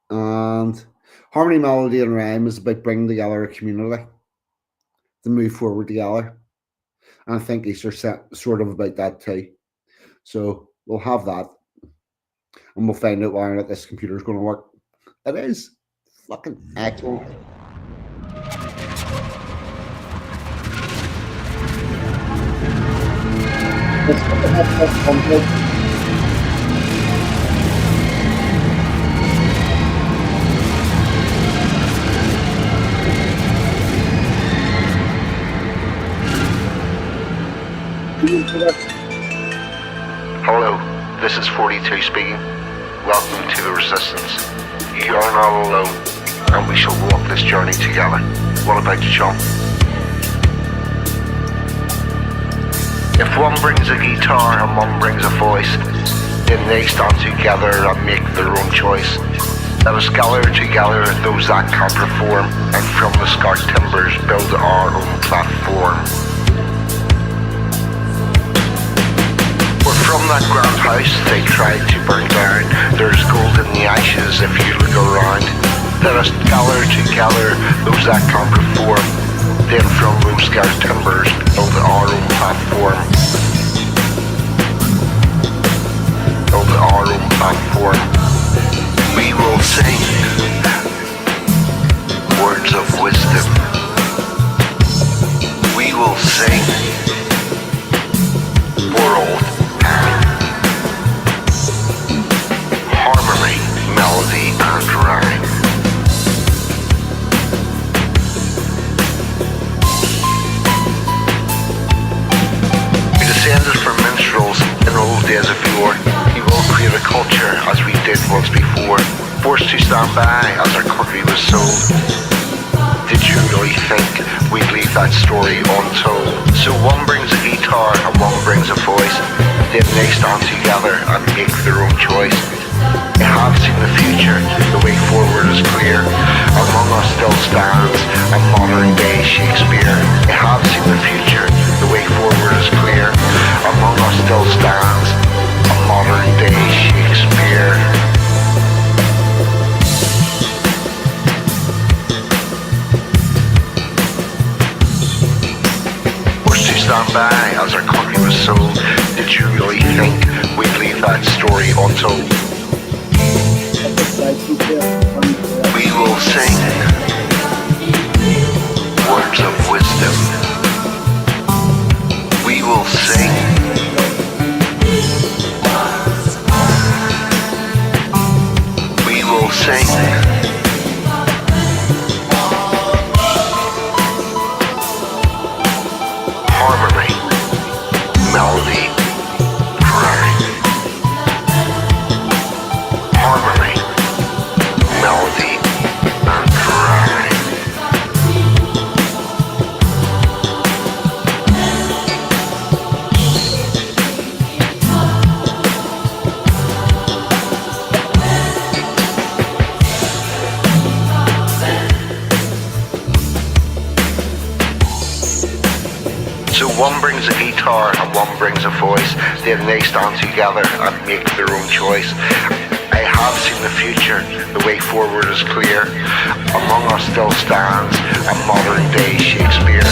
And harmony, melody, and rhyme is about bringing together a community to move forward together. And I think Easter's sort of about that too. So we'll have that. And we'll find out whether or not this computer is going to work. It is. Fucking excellent. Hello, this is 42 speaking. Welcome to the Resistance. You are not alone, and we shall walk this journey together. What about you, John? If one brings a guitar and one brings a voice, then they stand together and make their own choice. Let us gather together those that can perform, and from the scarred timbers build our own platform. We're from that grand house they tried to burn down. There's gold in the ashes if you look around. Let Let us gather together those that can perform. Then from those scarce timbers build our own platform. Build our own platform. We will sing words of wisdom. We will sing for all time. Harmony, melody, and rhyme. We descended from minstrels in old days of yore. We will create a culture as we did once before. Forced to stand by as our country was sold. Did you really think we'd leave that story untold? So one brings a guitar and one brings a voice. Then they stand together and make their own choice. They have seen the future, the way forward is clear. Among us still stands a modern day Shakespeare. They have seen the future, the way forward is clear. Among us still stands a modern day Shakespeare. Stand by as our country was sold. Did you really think we'd leave that story untold? We will sing words of wisdom. We will sing we will sing harmony, melody, rhyme. Harmony, melody, and rhyme. So one brings a guitar and one brings a voice. Then they stand together and make their own choice. I have seen the future, the way forward is clear. Among us still stands a modern day Shakespeare.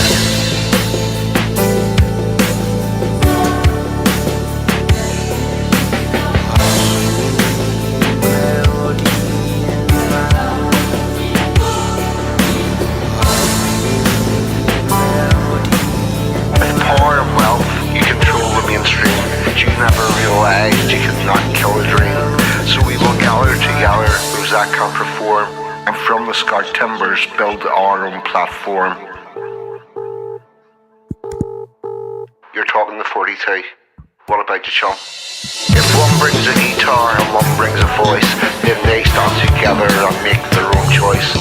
Never realized you could not kill a dream. So we will gather together those that can perform, and from the scarred timbers build our own platform. You're talking to 42. What about you, chum? If one brings a guitar and one brings a voice, then they stand together and make their own choice.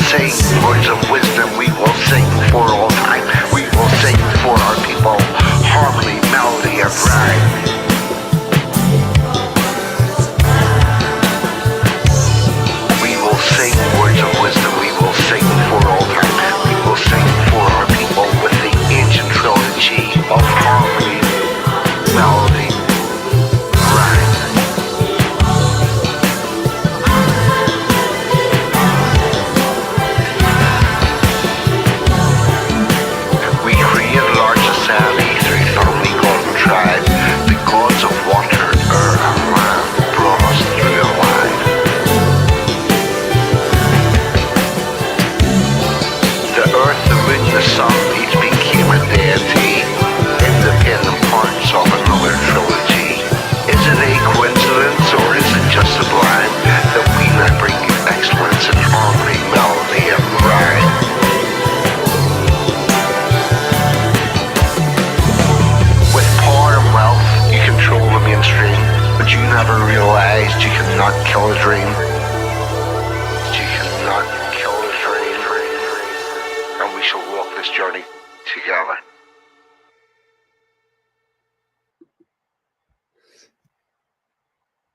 Sing words of wisdom, we will sing for all time. We will sing for our people, harmony, melody, and rhyme. We will sing words of wisdom, we will sing for all time. We will sing for our people with the ancient trilogy of harmony, melody, rhyme. Kill a dream. You cannot kill a dream. And we shall walk this journey together.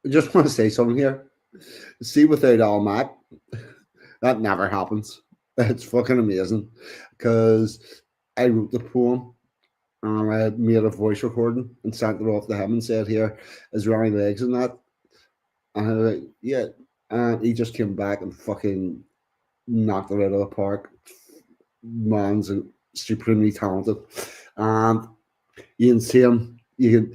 I just want to say something here. See, without all Mac, that never happens. It's fucking amazing because I wrote the poem and I made a voice recording and sent it off to him and said, "Here, is there any legs in that?" And I was like, "Yeah." And he just came back and fucking knocked it out of the park. Man's supremely talented, and you can see him. You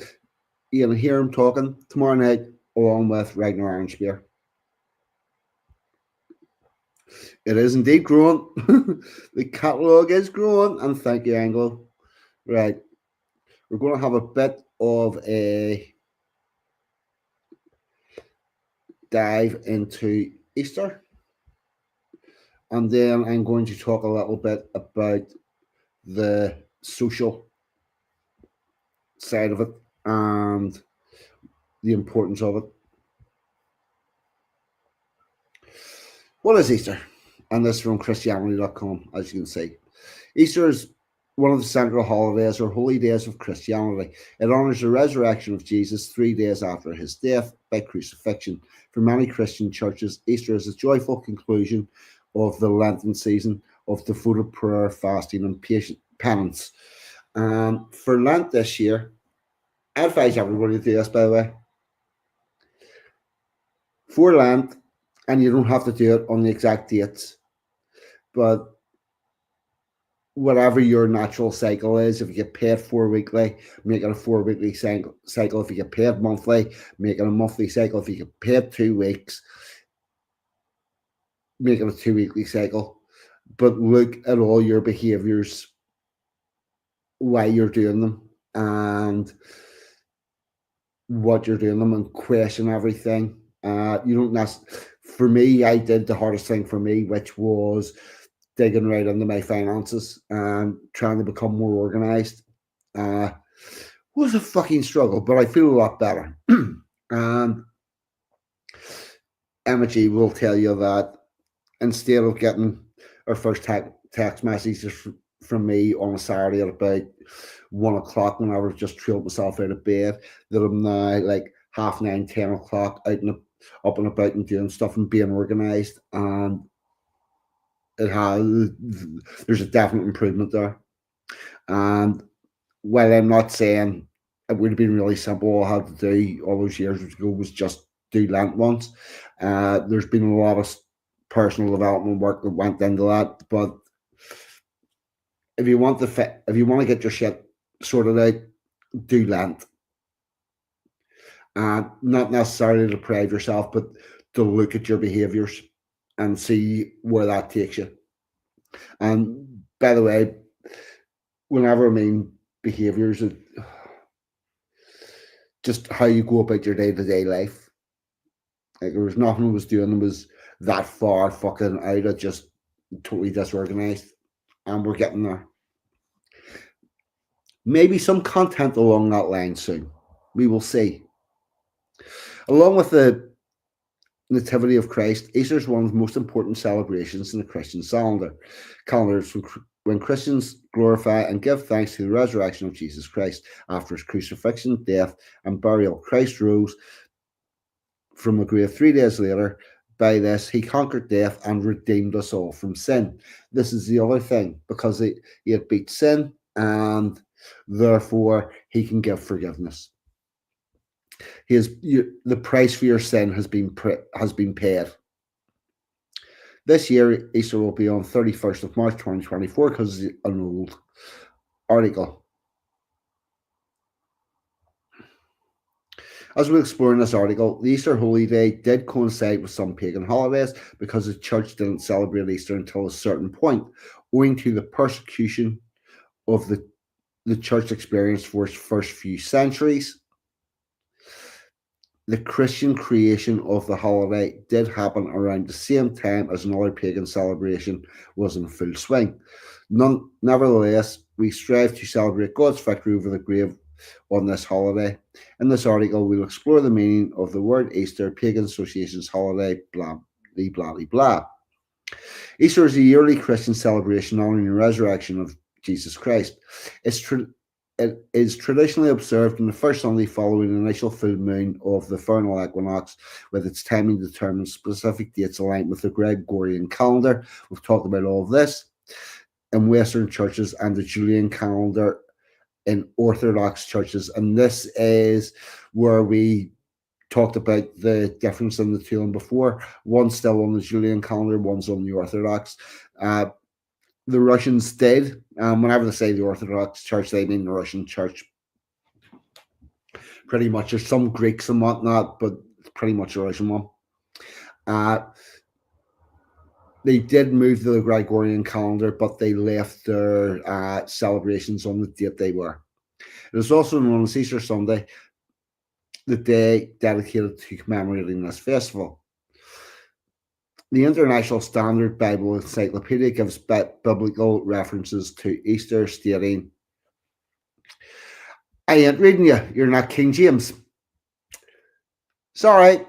can hear him talking tomorrow night along with Ragnar Arnspear. It is indeed growing. The catalogue is growing, and thank you, Anglo. Right, we're going to have a bit of a dive into Easter, and then I'm going to talk a little bit about the social side of it and the importance of it. What is Easter? And this is from Christianity.com, as you can see. Easter is one of the central holidays or holy days of Christianity. It honors the resurrection of Jesus 3 days after his death by crucifixion. For many Christian churches, Easter is a joyful conclusion of the Lenten season of devoted prayer, fasting, and penance. For Lent this year, I advise everybody to do this, by the way. For Lent, and you don't have to do it on the exact dates, but whatever your natural cycle is, if you get paid 4 weekly, make it a 4 weekly cycle. If you get paid monthly, make it a monthly cycle. If you get paid 2 weeks, make it a 2 weekly cycle. But look at all your behaviors while you're doing them and what you're doing them and question everything. You don't necessarily. For me, I did the hardest thing for me, which was digging right into my finances and trying to become more organized. Was a fucking struggle, but I feel a lot better. And Emma G will tell you that instead of getting our first text messages from me on a Saturday at about 1 o'clock when I was just trailed myself out of bed, that I'm now like 9:30, 10 o'clock up and about and doing stuff and being organized, and there's a definite improvement there. And while I'm not saying it would have been really simple, all I had to do all those years ago was just do Lent once. There's been a lot of personal development work that went into that, but if you want to get your shit sorted out, do Lent. Not necessarily to deprive yourself, but to look at your behaviors and see where that takes you. And by the way, whenever I mean behaviors, just how you go about your day-to-day life. Like, there was nothing I was doing that was that far fucking out of just totally disorganized, and we're getting there. Maybe some content along that line soon. We will see. Along with the Nativity of Christ, Easter is one of the most important celebrations in the Christian calendar. When Christians glorify and give thanks to the resurrection of Jesus Christ after his crucifixion, death, and burial. Christ rose from the grave 3 days later. By this, he conquered death and redeemed us all from sin. This is the other thing, because he had beat sin, and therefore he can give forgiveness. The price for your sin has been paid. This year, Easter will be on 31st of March 2024 because it's an old article. As we'll explore in this article, the Easter Holy Day did coincide with some pagan holidays because the church didn't celebrate Easter until a certain point, owing to the persecution of the church experienced for its first few centuries. The Christian creation of the holiday did happen around the same time as another pagan celebration was in full swing. Nevertheless, we strive to celebrate God's victory over the grave on this holiday. In this article, we'll explore the meaning of the word Easter, pagan associations, holiday, blah, blah, blah, blah. Easter is a yearly Christian celebration honoring the resurrection of Jesus Christ. It is traditionally observed on the first Sunday following the initial full moon of the vernal equinox, with its timing determined specific dates aligned with the Gregorian calendar. We've talked about all of this. In Western churches and the Julian calendar, in Orthodox churches, and this is where we talked about the difference in the two and before. One's still on the Julian calendar, one's on the Orthodox. The Russians did. Whenever they say the Orthodox Church, they mean the Russian Church. Pretty much. There's some Greeks and whatnot, but it's pretty much the Russian one. They did move to the Gregorian calendar, but they left their celebrations on the date they were. It is also known as Easter Sunday, the day dedicated to commemorating this festival. The International Standard Bible Encyclopedia gives biblical references to Easter, stating, I ain't reading you, you're not King James. Sorry.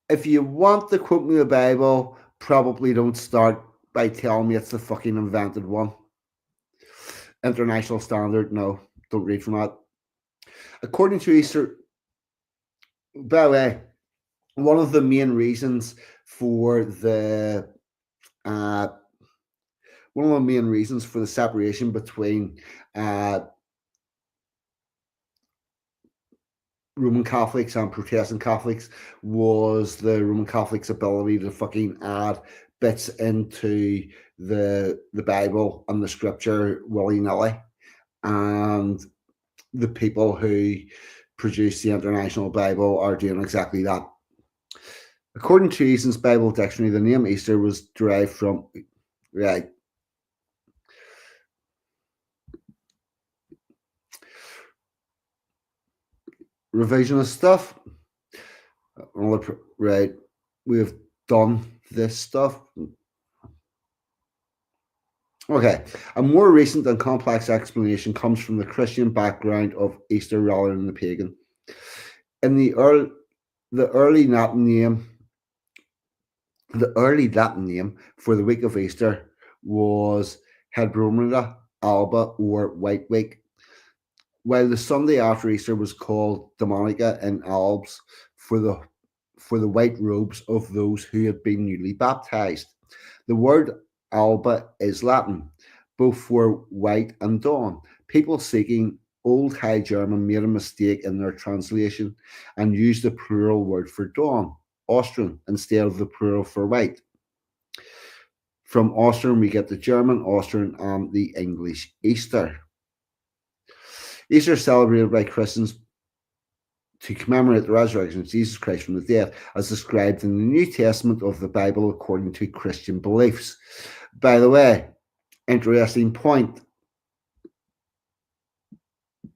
If you want to quote me the Bible, probably don't start by telling me it's the fucking invented one. International Standard, no, don't read from that. According to Easter, by the way, one of the main reasons for the separation between Roman Catholics and Protestant Catholics was the Roman Catholics' ability to fucking add bits into the Bible and the Scripture willy-nilly, and the people who produce the International Bible are doing exactly that. According to Eason's Bible Dictionary, the name Easter was derived from revisionist stuff. Right, we have done this stuff. Okay, a more recent and complex explanation comes from the Christian background of Easter rather than the pagan. In the early Latin name for the week of Easter was Hebdomada Alba, or White Week, while the Sunday after Easter was called Dominica in Albs for the white robes of those who had been newly baptized. The word Alba is Latin, both for white and dawn. People seeking Old High German made a mistake in their translation and used the plural word for dawn, Austrian, instead of the plural for white. From Austrian, we get the German, Austrian, and the English Easter. Easter is celebrated by Christians to commemorate the resurrection of Jesus Christ from the dead, as described in the New Testament of the Bible according to Christian beliefs. By the way, interesting point. I'm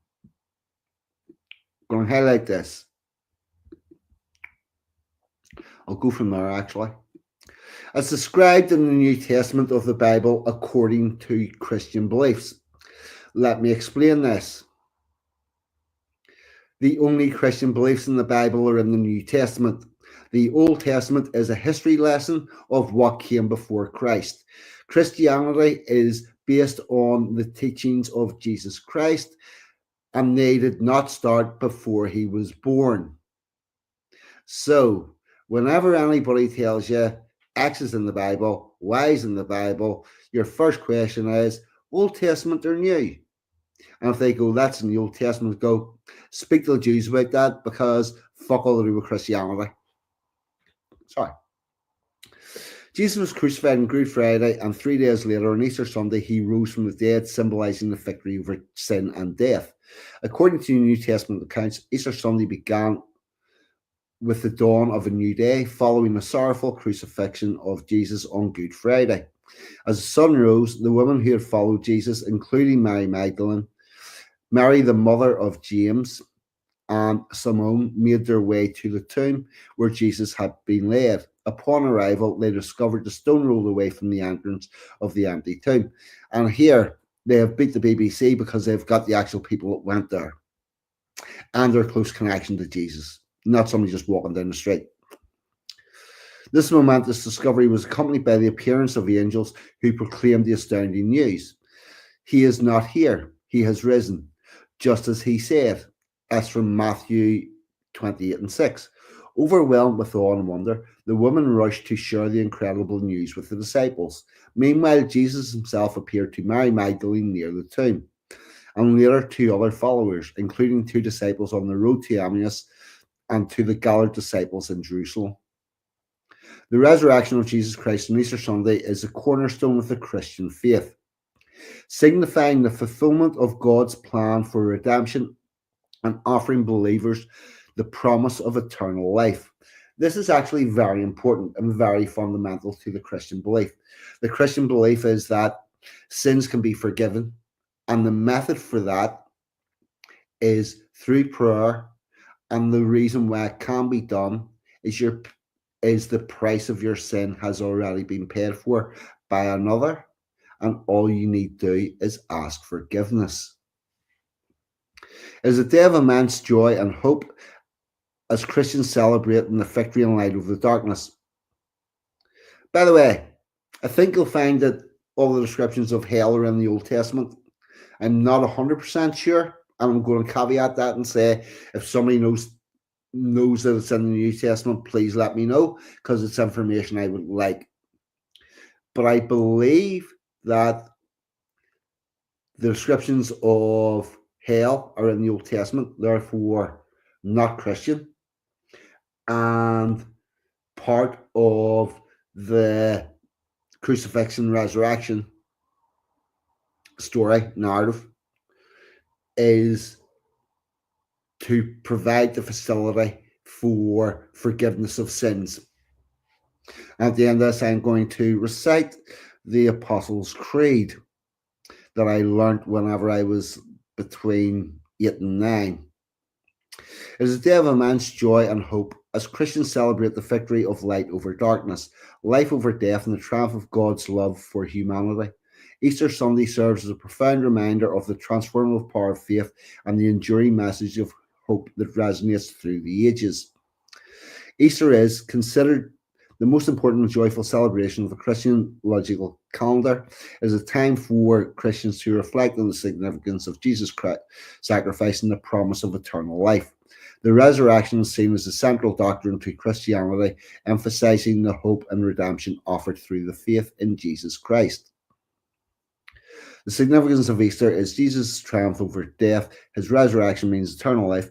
going to highlight this. I'll go from there, actually. As described in the New Testament of the Bible according to Christian beliefs. Let me explain this. The only Christian beliefs in the Bible are in the New Testament. The Old Testament is a history lesson of what came before Christ. Christianity is based on the teachings of Jesus Christ, and they did not start before he was born. So, whenever anybody tells you X is in the Bible, Y is in the Bible, your first question is, Old Testament or New? And if they go, that's in the Old Testament, go, speak to the Jews about that, because fuck all to do with Christianity. Sorry. Jesus was crucified on Good Friday, and 3 days later, on Easter Sunday, he rose from the dead, symbolizing the victory over sin and death. According to the New Testament accounts, Easter Sunday began with the dawn of a new day, following the sorrowful crucifixion of Jesus on Good Friday. As the sun rose, the women who had followed Jesus, including Mary Magdalene, Mary, the mother of James, and Simone, made their way to the tomb where Jesus had been laid. Upon arrival, they discovered the stone rolled away from the entrance of the empty tomb. And here, they have beat the BBC because they've got the actual people that went there and their close connection to Jesus, not somebody just walking down the street. This momentous discovery was accompanied by the appearance of angels who proclaimed the astounding news. He is not here. He has risen, just as he said. That's from Matthew 28:6. Overwhelmed with awe and wonder, the women rushed to share the incredible news with the disciples. Meanwhile, Jesus himself appeared to Mary Magdalene near the tomb, and later to other followers, including two disciples on the road to Emmaus and to the gathered disciples in Jerusalem. The resurrection of Jesus Christ on Easter Sunday is the cornerstone of the Christian faith, signifying the fulfillment of God's plan for redemption and offering believers the promise of eternal life. This is actually very important and very fundamental to the Christian belief. The Christian belief is that sins can be forgiven, and the method for that is through prayer. And the reason why it can be done is the price of your sin has already been paid for by another, and all you need to do is ask forgiveness. It is a day of immense joy and hope as Christians celebrate the victory and light over the darkness. By the way, I think you'll find that all the descriptions of hell are in the Old Testament. I'm not 100% sure, and I'm going to caveat that and say if somebody knows that it's in the New Testament, please let me know, because it's information I would like. But I believe that the descriptions of hell are in the Old Testament, therefore not Christian, and part of the crucifixion resurrection story narrative is to provide the facility for forgiveness of sins. At the end of this, I'm going to recite the Apostles' Creed that I learned whenever I was between 8 and 9. It is a day of immense joy and hope as Christians celebrate the victory of light over darkness, life over death, and the triumph of God's love for humanity. Easter Sunday serves as a profound reminder of the transformative power of faith and the enduring message of hope that resonates through the ages. Easter is considered the most important and joyful celebration of the Christian liturgical calendar. It is a time for Christians to reflect on the significance of Jesus Christ's sacrifice and the promise of eternal life. The resurrection is seen as a central doctrine to Christianity, emphasizing the hope and redemption offered through the faith in Jesus Christ. The significance of Easter is Jesus' triumph over death. His resurrection means eternal life.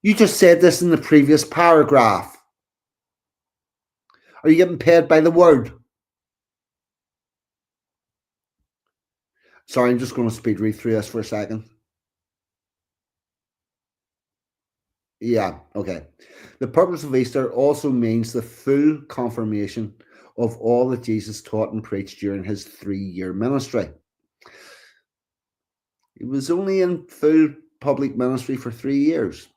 You just said this in the previous paragraph. Are you getting paid by the word? Sorry, I'm just going to speed read through this for a second. Yeah, okay. The purpose of Easter also means the full confirmation of all that Jesus taught and preached during his 3-year ministry. He was only in full public ministry for 3 years.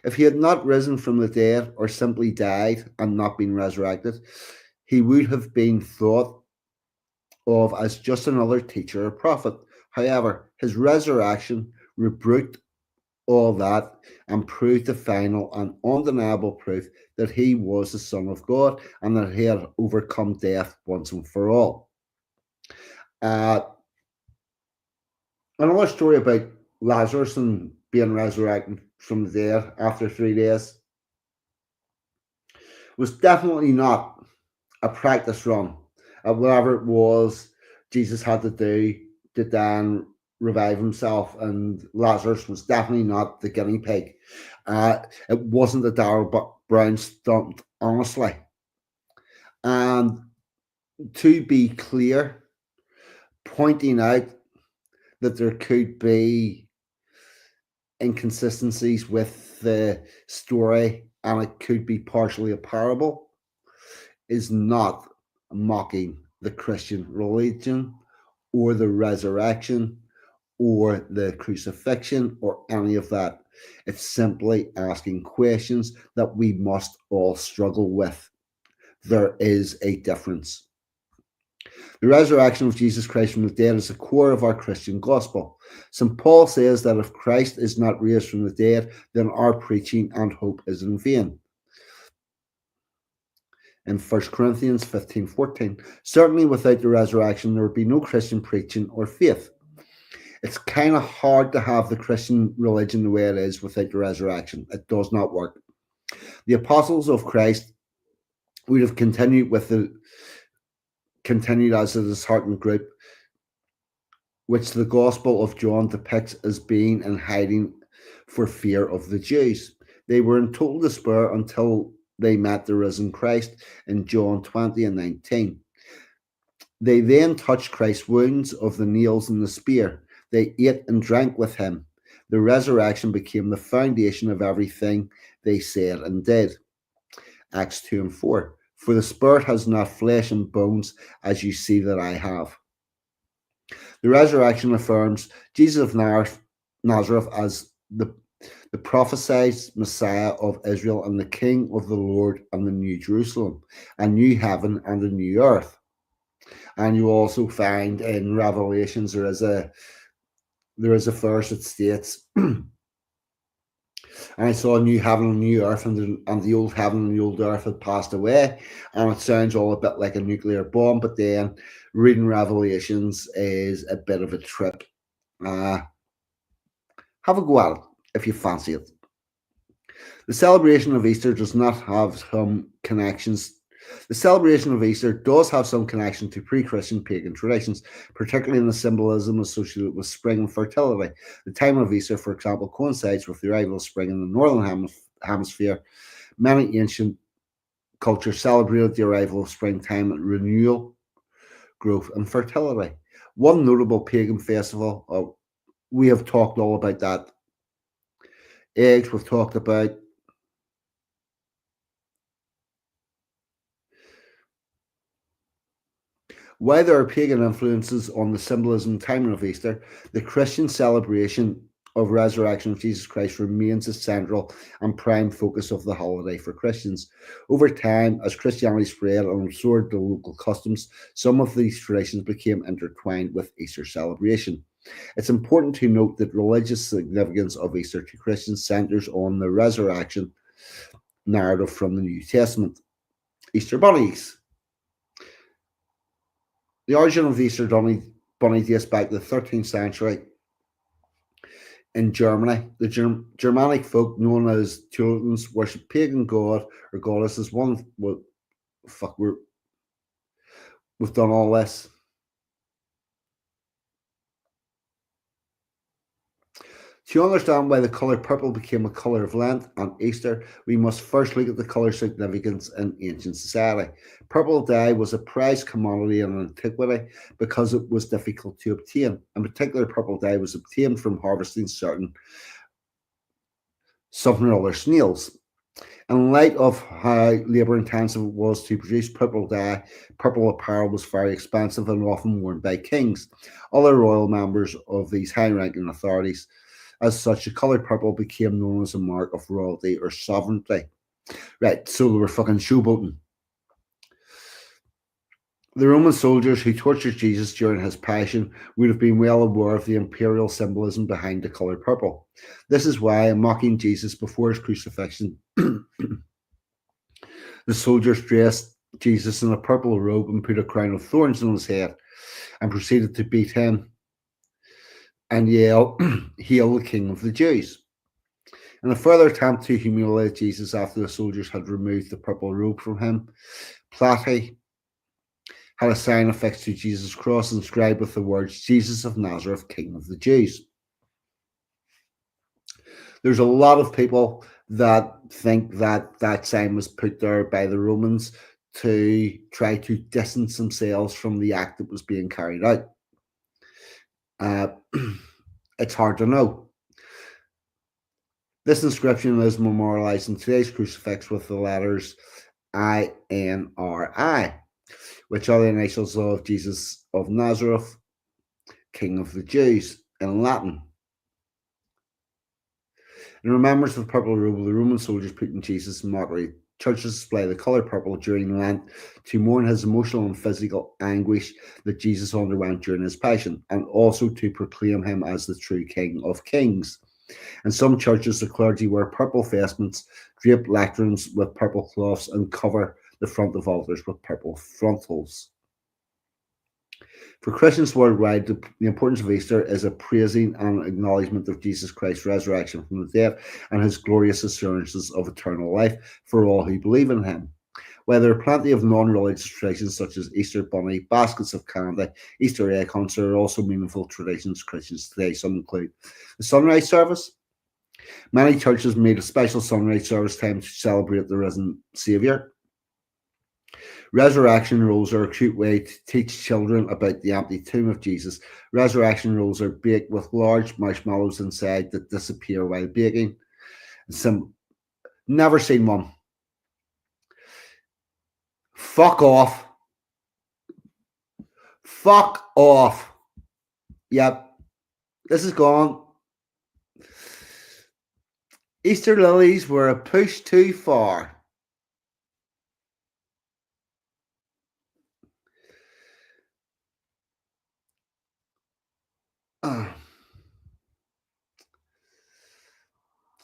If he had not risen from the dead or simply died and not been resurrected, he would have been thought of as just another teacher or prophet. However, his resurrection rebuked all that and proved the final and undeniable proof that he was the Son of God and that he had overcome death once and for all. Another story about Lazarus and being resurrected from the dead after 3 days was definitely not a practice run at whatever it was Jesus had to do to then revive himself, and Lazarus was definitely not the guinea pig. It wasn't a Darrell Brown stunt, honestly. And to be clear, pointing out that there could be inconsistencies with the story and it could be partially a parable is not mocking the Christian religion or the resurrection or the crucifixion or any of that. It's simply asking questions that we must all struggle with. There is a difference. The resurrection of Jesus Christ from the dead is the core of our Christian gospel. St. Paul says that if Christ is not raised from the dead, then our preaching and hope is in vain. In 1 Corinthians 15:14, certainly without the resurrection, there would be no Christian preaching or faith. It's kind of hard to have the Christian religion the way it is without the resurrection. It does not work. The apostles of Christ would have continued as a disheartened group, which the Gospel of John depicts as being in hiding for fear of the Jews. They were in total despair until they met the risen Christ in John 20 and 19. They then touched Christ's wounds of the nails and the spear. They ate and drank with him. The resurrection became the foundation of everything they said and did. Acts 2 and 4. For the Spirit has not flesh and bones as you see that I have. The resurrection affirms Jesus of Nazareth as the prophesied Messiah of Israel and the King of the Lord and the New Jerusalem, a new heaven and a new earth. And you also find in Revelations there is a verse that states, "And I saw a new heaven and a new earth, and the old heaven and the old earth had passed away." And it sounds all a bit like a nuclear bomb, but then reading Revelations is a bit of a trip. Have a go at it if you fancy it. The celebration of Easter does not have some connections. The celebration of Easter does have some connection to pre-Christian pagan traditions, particularly in the symbolism associated with spring and fertility. The time of Easter, for example, coincides with the arrival of spring in the northern hemisphere. Many ancient cultures celebrated the arrival of springtime and renewal, growth, and fertility. One notable pagan festival, we have talked all about that. Eggs, we've talked about. While there are pagan influences on the symbolism and timing of Easter, the Christian celebration of resurrection of Jesus Christ remains the central and prime focus of the holiday for Christians. Over time, as Christianity spread and absorbed the local customs, some of these traditions became intertwined with Easter celebration. It's important to note that religious significance of Easter to Christians centers on the resurrection narrative from the New Testament. Easter bunnies. The origin of the Easter bunny dates back to the 13th century in Germany. The Germanic folk known as Teutons worshipped pagan god or goddesses. We've done all this. To understand why the colour purple became a colour of Lent and Easter, we must first look at the colour significance in ancient society. Purple dye was a prized commodity in antiquity because it was difficult to obtain. In particular, purple dye was obtained from harvesting something or other snails. In light of how labour intensive it was to produce purple dye, purple apparel was very expensive and often worn by kings. Other royal members of these high-ranking authorities. As such, the colour purple became known as a mark of royalty or sovereignty. Right, so they were fucking showboating. The Roman soldiers who tortured Jesus during his passion would have been well aware of the imperial symbolism behind the colour purple. This is why, in mocking Jesus before his crucifixion, the soldiers dressed Jesus in a purple robe and put a crown of thorns on his head and proceeded to beat him and yell, "Hail the King of the Jews." In a further attempt to humiliate Jesus after the soldiers had removed the purple robe from him, Platy had a sign affixed to Jesus' cross inscribed with the words, "Jesus of Nazareth, King of the Jews." There's a lot of people that think that that sign was put there by the Romans to try to distance themselves from the act that was being carried out. It's hard to know. This inscription is memorialized in today's crucifix with the letters INRI, which are the initials of Jesus of Nazareth, King of the Jews, in Latin. In remembrance of the purple robe, the Roman soldiers put in Jesus in mockery. Churches display the colour purple during Lent to mourn his emotional and physical anguish that Jesus underwent during his passion, and also to proclaim him as the true King of Kings. In some churches, the clergy wear purple vestments, drape lecterns with purple cloths, and cover the front of altars with purple frontals. For Christians worldwide, the importance of Easter is a praising and acknowledgement of Jesus Christ's resurrection from the dead and his glorious assurances of eternal life for all who believe in him. While there are plenty of non-religious traditions such as Easter bunny, baskets of candy, Easter egg hunts, there are also meaningful traditions Christians today. Some include the sunrise service. Many churches made a special sunrise service time to celebrate the risen Saviour. Resurrection rolls are a cute way to teach children about the empty tomb of Jesus. Resurrection rolls are baked with large marshmallows inside that disappear while baking. Never seen one. Fuck off. Fuck off. Yep. This is gone. Easter lilies were a push too far.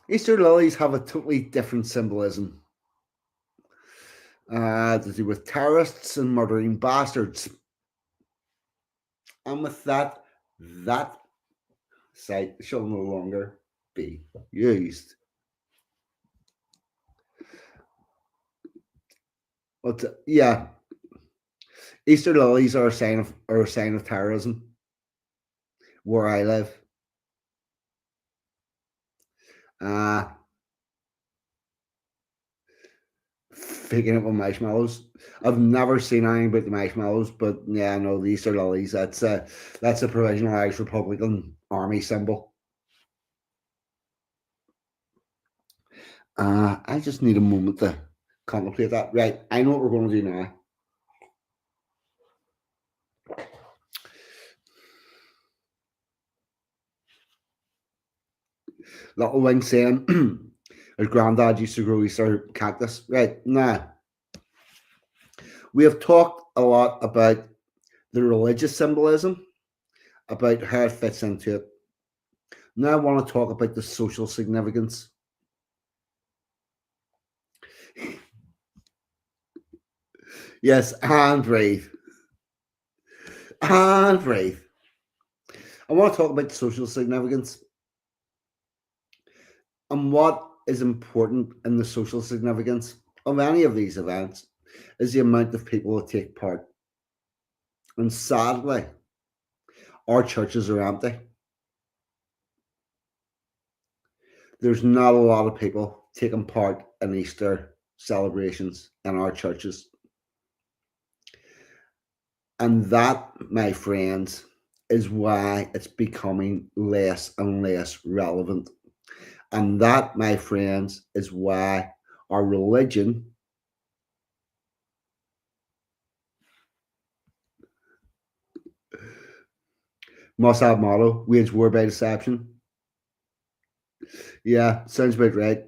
Easter lilies have a totally different symbolism to do with terrorists and murdering bastards. And with that, that site shall no longer be used. But yeah, Easter lilies are a sign of terrorism where I live. Picking up on marshmallows. I've never seen anything about the marshmallows, but yeah, no, the Easter lilies. That's a provisional Irish Republican Army symbol. I just need a moment to contemplate that. Right, I know what we're going to do now. Little Wing saying his granddad used to grow Easter cactus. Right, now we have talked a lot about the religious symbolism, about how it fits into it. Now I want to talk about the social significance. Yes, and breathe. And breathe. I want to talk about social significance. And what is important in the social significance of any of these events is the amount of people that take part. And sadly, our churches are empty. There's not a lot of people taking part in Easter celebrations in our churches. And that, my friends, is why it's becoming less and less relevant. And that, my friends, is why our religion must have motto, wage war by deception. Yeah, sounds about right.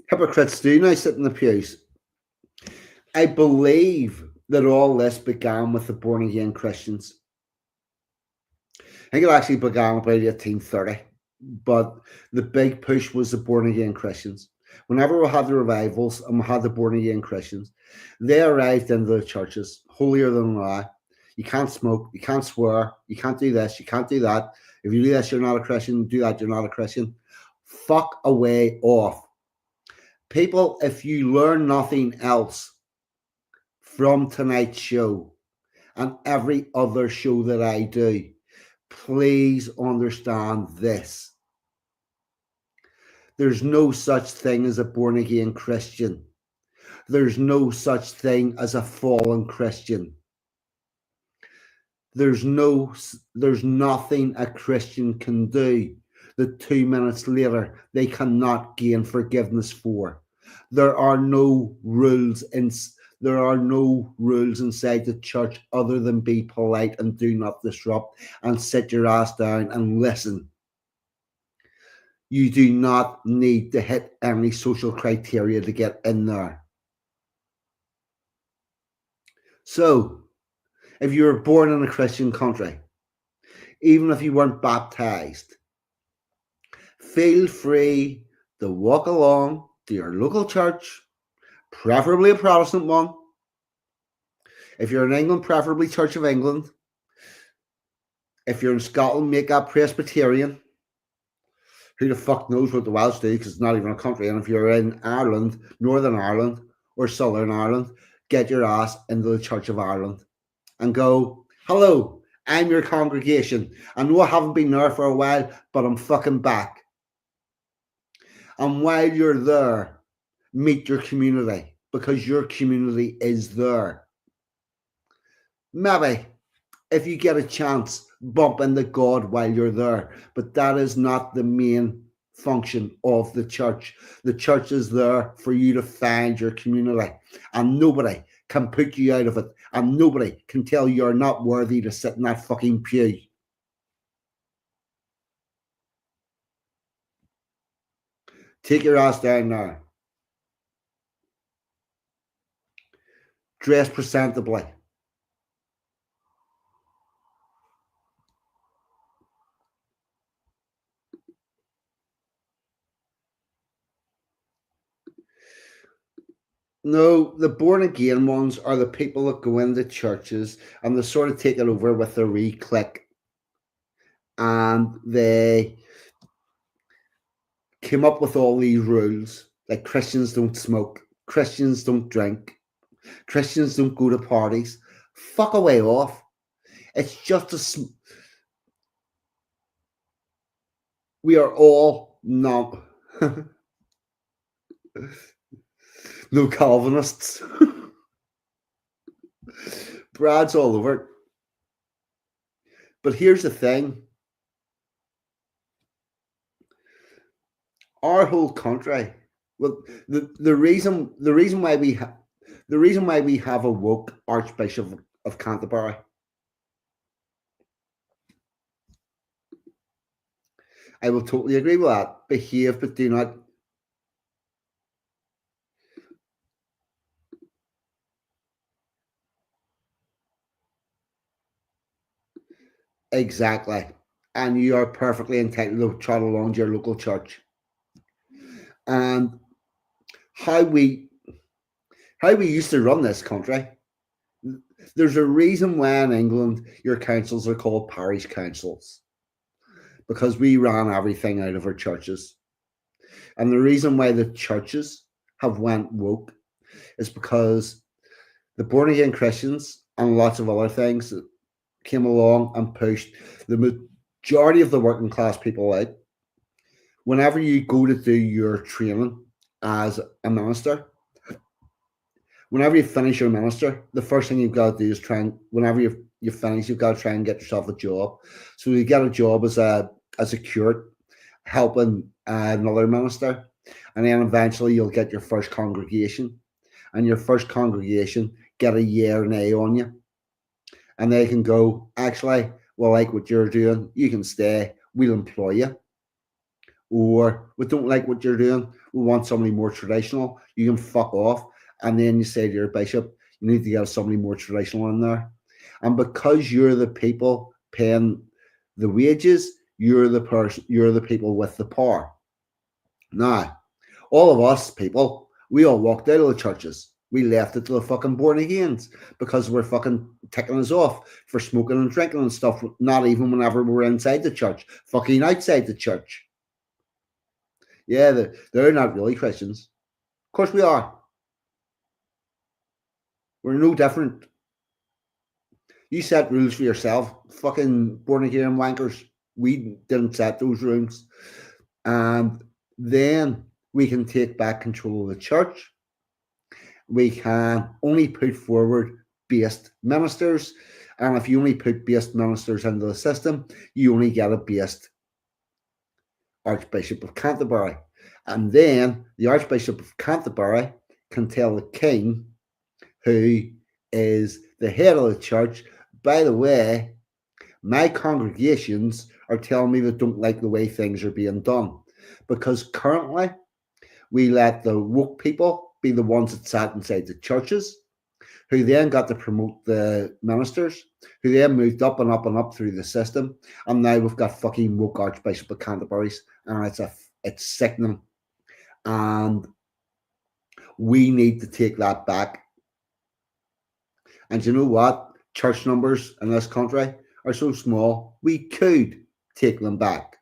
Hypocrites do now sit in the pews. I believe that all this began with the born again Christians. I think it actually began about 1830, but the big push was the born again Christians. Whenever we had the revivals and we had the born again Christians, they arrived into the churches, holier than thou. You can't smoke, you can't swear, you can't do this, you can't do that. If you do this, you're not a Christian. Do that, you're not a Christian. Fuck away off. People, if you learn nothing else from tonight's show and every other show that I do, please understand this. There's no such thing as a born again Christian. There's no such thing as a fallen Christian. There's nothing a Christian can do that 2 minutes later they cannot gain forgiveness for. There are no rules inside the church other than be polite and do not disrupt and sit your ass down and listen. You do not need to hit any social criteria to get in there. So, if you were born in a Christian country, even if you weren't baptized, feel free to walk along to your local church, preferably a Protestant one. If you're in England, preferably Church of England. If you're in Scotland, make that Presbyterian. Who the fuck knows what the Welsh do, because it's not even a country. And if you're in Ireland, Northern Ireland, or Southern Ireland, get your ass into the Church of Ireland and go, hello, I'm your congregation. I know I haven't been there for a while, but I'm fucking back. And while you're there, meet your community, because your community is there. Maybe, if you get a chance, bump into God while you're there. But that is not the main function of the church. The church is there for you to find your community, and nobody can put you out of it, and nobody can tell you you're not worthy to sit in that fucking pew. Take your ass down there. Dress presentably. No, the born again ones are the people that go into churches and they sort of take it over with their wee clique. And they came up with all these rules, like Christians don't smoke, Christians don't drink, Christians don't go to parties. Fuck away off. It's just we are all not no Calvinists. Brad's all over it. But here's the thing. Our whole country, well, the reason why we have a woke Archbishop of Canterbury, I will totally agree with that. Behave, but do not. Exactly. And you are perfectly entitled to trot along to your local church. And how we used to run this country, there's a reason why in England your councils are called parish councils, because we ran everything out of our churches. And the reason why the churches have went woke is because the born again Christians and lots of other things came along and pushed the majority of the working class people out. Whenever you go to do your training as a minister, whenever you finish your minister, the first thing you've got to do is whenever you finish, you've got to try and get yourself a job. So you get a job as a curate, helping another minister, and then eventually you'll get your first congregation, and your first congregation get a year and A on you, and they can go, actually, well, like what you're doing, you can stay, we'll employ you. Or we don't like what you're doing, we want somebody more traditional, you can fuck off. And then you say to your bishop, you need to get somebody more traditional in there. And because you're the people paying the wages, you're the people with the power. Now, all of us people, we all walked out of the churches. We left it to the fucking born agains because we're fucking ticking us off for smoking and drinking and stuff, not even whenever we're inside the church, fucking outside the church. Yeah, they're not really Christians. Of course we are. We're no different. You set rules for yourself. Fucking born again wankers. We didn't set those rules. And then we can take back control of the church. We can only put forward based ministers. And if you only put based ministers into the system, you only get a based Archbishop of Canterbury. And then the Archbishop of Canterbury can tell the king, who is the head of the church, by the way, my congregations are telling me they don't like the way things are being done. Because currently, we let the woke people be the ones that sat inside the churches, who then got to promote the ministers, who then moved up and up and up through the system. And now we've got fucking woke Archbishop of Canterbury's, and it's sickening. And We need to take that back. And you know what? Church numbers in this country are so small, we could take them back.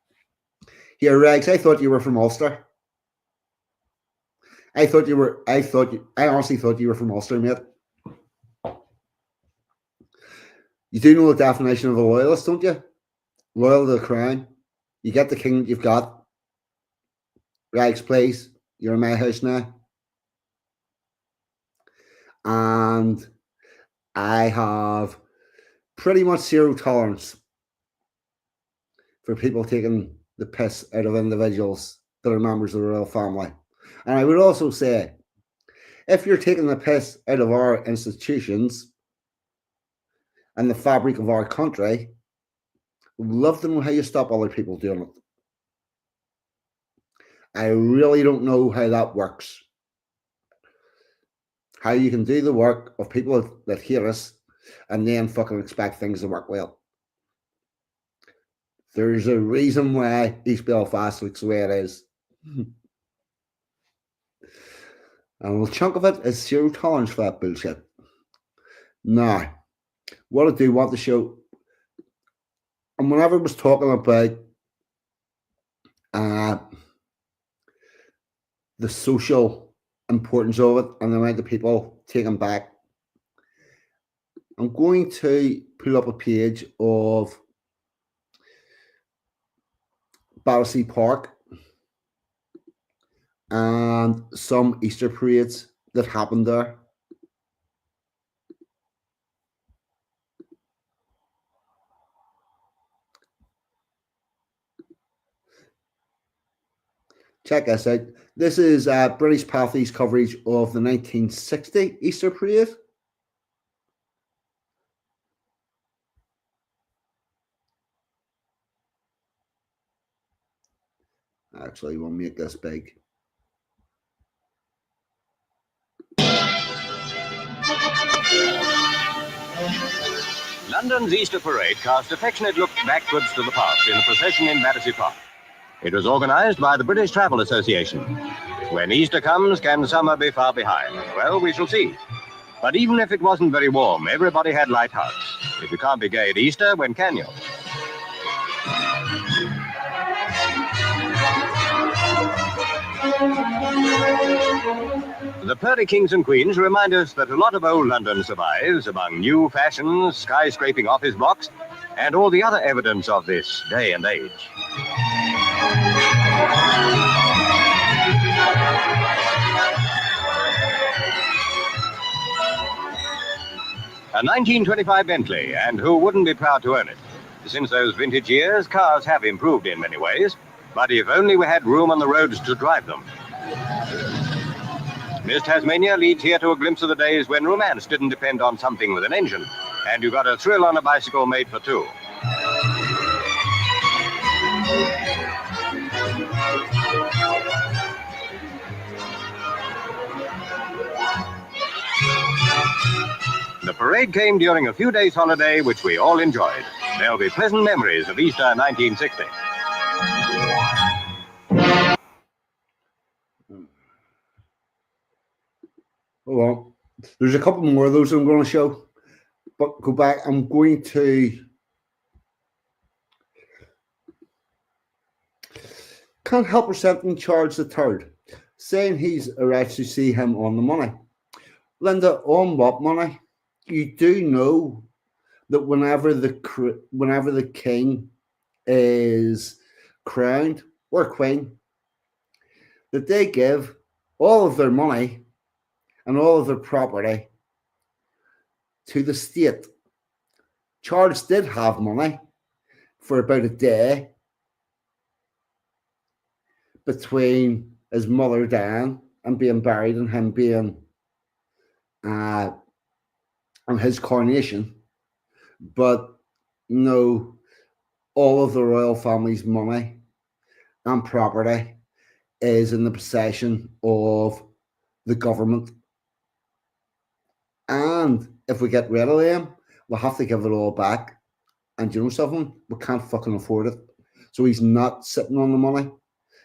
Here, Rex, I thought you were from Ulster. I honestly thought you were from Ulster, mate. You do know the definition of a loyalist, don't you? Loyal to the crown. You get the king that you've got. Rex, please. You're in my house now. And I have pretty much zero tolerance for people taking the piss out of individuals that are members of the royal family. And I would also say, if you're taking the piss out of our institutions and the fabric of our country, I'd love to know how you stop other people doing it. I really don't know how that works. How you can do the work of people that hate us and then fucking expect things to work well. There's a reason why East Belfast looks the way it is. And a chunk of it is zero tolerance for that bullshit. Now, what I do want to show, and whenever I was talking about the social importance of it and the amount of people taken back, I'm going to pull up a page of Battersea Park and some Easter parades that happened there. Check this out. This is British Pathy's coverage of the 1960 Easter parade. Actually, we'll make this big. London's Easter Parade cast affectionate looks backwards to the past in a procession in Battersea Park. It was organised by the British Travel Association. When Easter comes, can summer be far behind? Well, we shall see. But even if it wasn't very warm, everybody had light hearts. If you can't be gay at Easter, when can you? The pearly kings and queens remind us that a lot of old London survives among new fashions, skyscraping office blocks, and all the other evidence of this day and age. A 1925 Bentley, and who wouldn't be proud to own it? Since those vintage years, cars have improved in many ways, but if only we had room on the roads to drive them. Miss Tasmania leads here to a glimpse of the days when romance didn't depend on something with an engine, and you got a thrill on a bicycle made for two. The parade came during a few days' holiday, which we all enjoyed. There'll be pleasant memories of Easter 1960. Oh, well, there's a couple more of those I'm going to show, but go back. I'm going to can't help presenting Charles III, saying he's arranged to see him on the money. Linda, on what money? You do know that whenever the king is crowned or queen, that they give all of their money and all of their property to the state. Charles did have money for about a day between his mother dying and being buried and him being on his coronation. But no, all of the royal family's money and property is in the possession of the government. And if we get rid of them, we'll have to give it all back. And you know something? We can't fucking afford it. So he's not sitting on the money.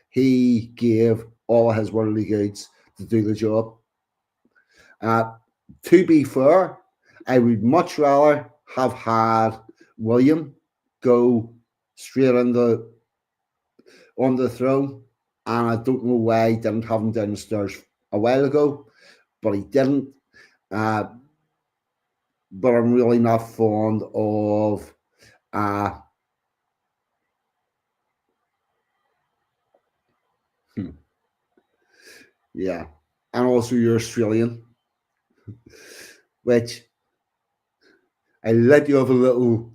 He gave all of his worldly goods to do the job. To be fair, I would much rather have had William go straight on the throne, and I don't know why he didn't have him downstairs a while ago, but he didn't. Uh, but I'm really not fond of, uh, hmm, yeah, and also you're Australian, which I let you off a little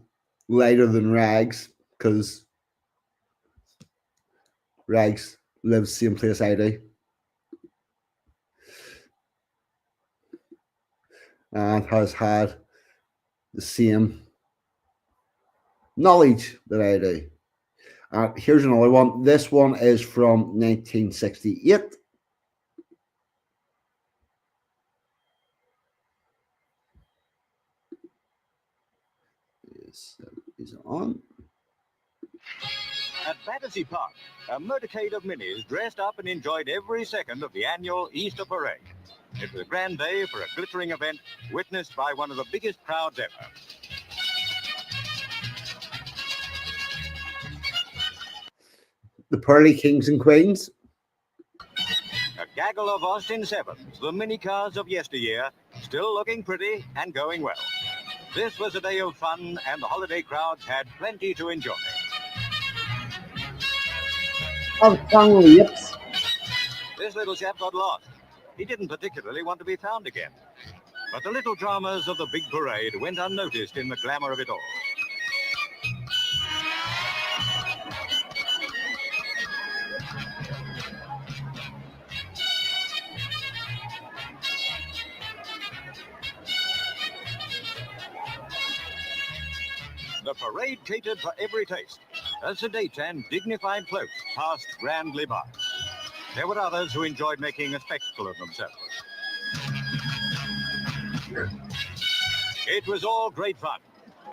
lighter than Rags because Rags lives the same place I do and has had the same knowledge that I do. Here's another one. This one is from 1968. Is on. At Battersea Park, a motorcade of minis dressed up and enjoyed every second of the annual Easter Parade. It was a grand day for a glittering event witnessed by one of the biggest crowds ever. The Pearly Kings and Queens. A gaggle of Austin Sevens, the mini cars of yesteryear, still looking pretty and going well. This was a day of fun, and the holiday crowds had plenty to enjoy. Of tongue lips. This little chap got lost. He didn't particularly want to be found again. But the little dramas of the big parade went unnoticed in the glamour of it all. The parade catered for every taste. A sedate and dignified cloak passed grandly by. There were others who enjoyed making a spectacle of themselves. It was all great fun.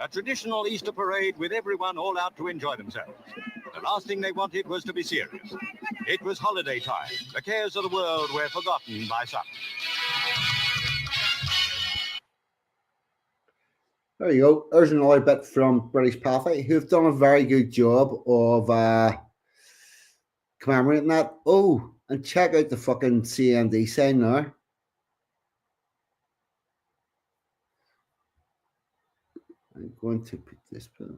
A traditional Easter parade with everyone all out to enjoy themselves. The last thing they wanted was to be serious. It was holiday time. The cares of the world were forgotten by some. There you go. There's another bit from British Pathy, who've done a very good job of commemorating that. Oh, and check out the fucking CND sign now. I'm going to put this bit.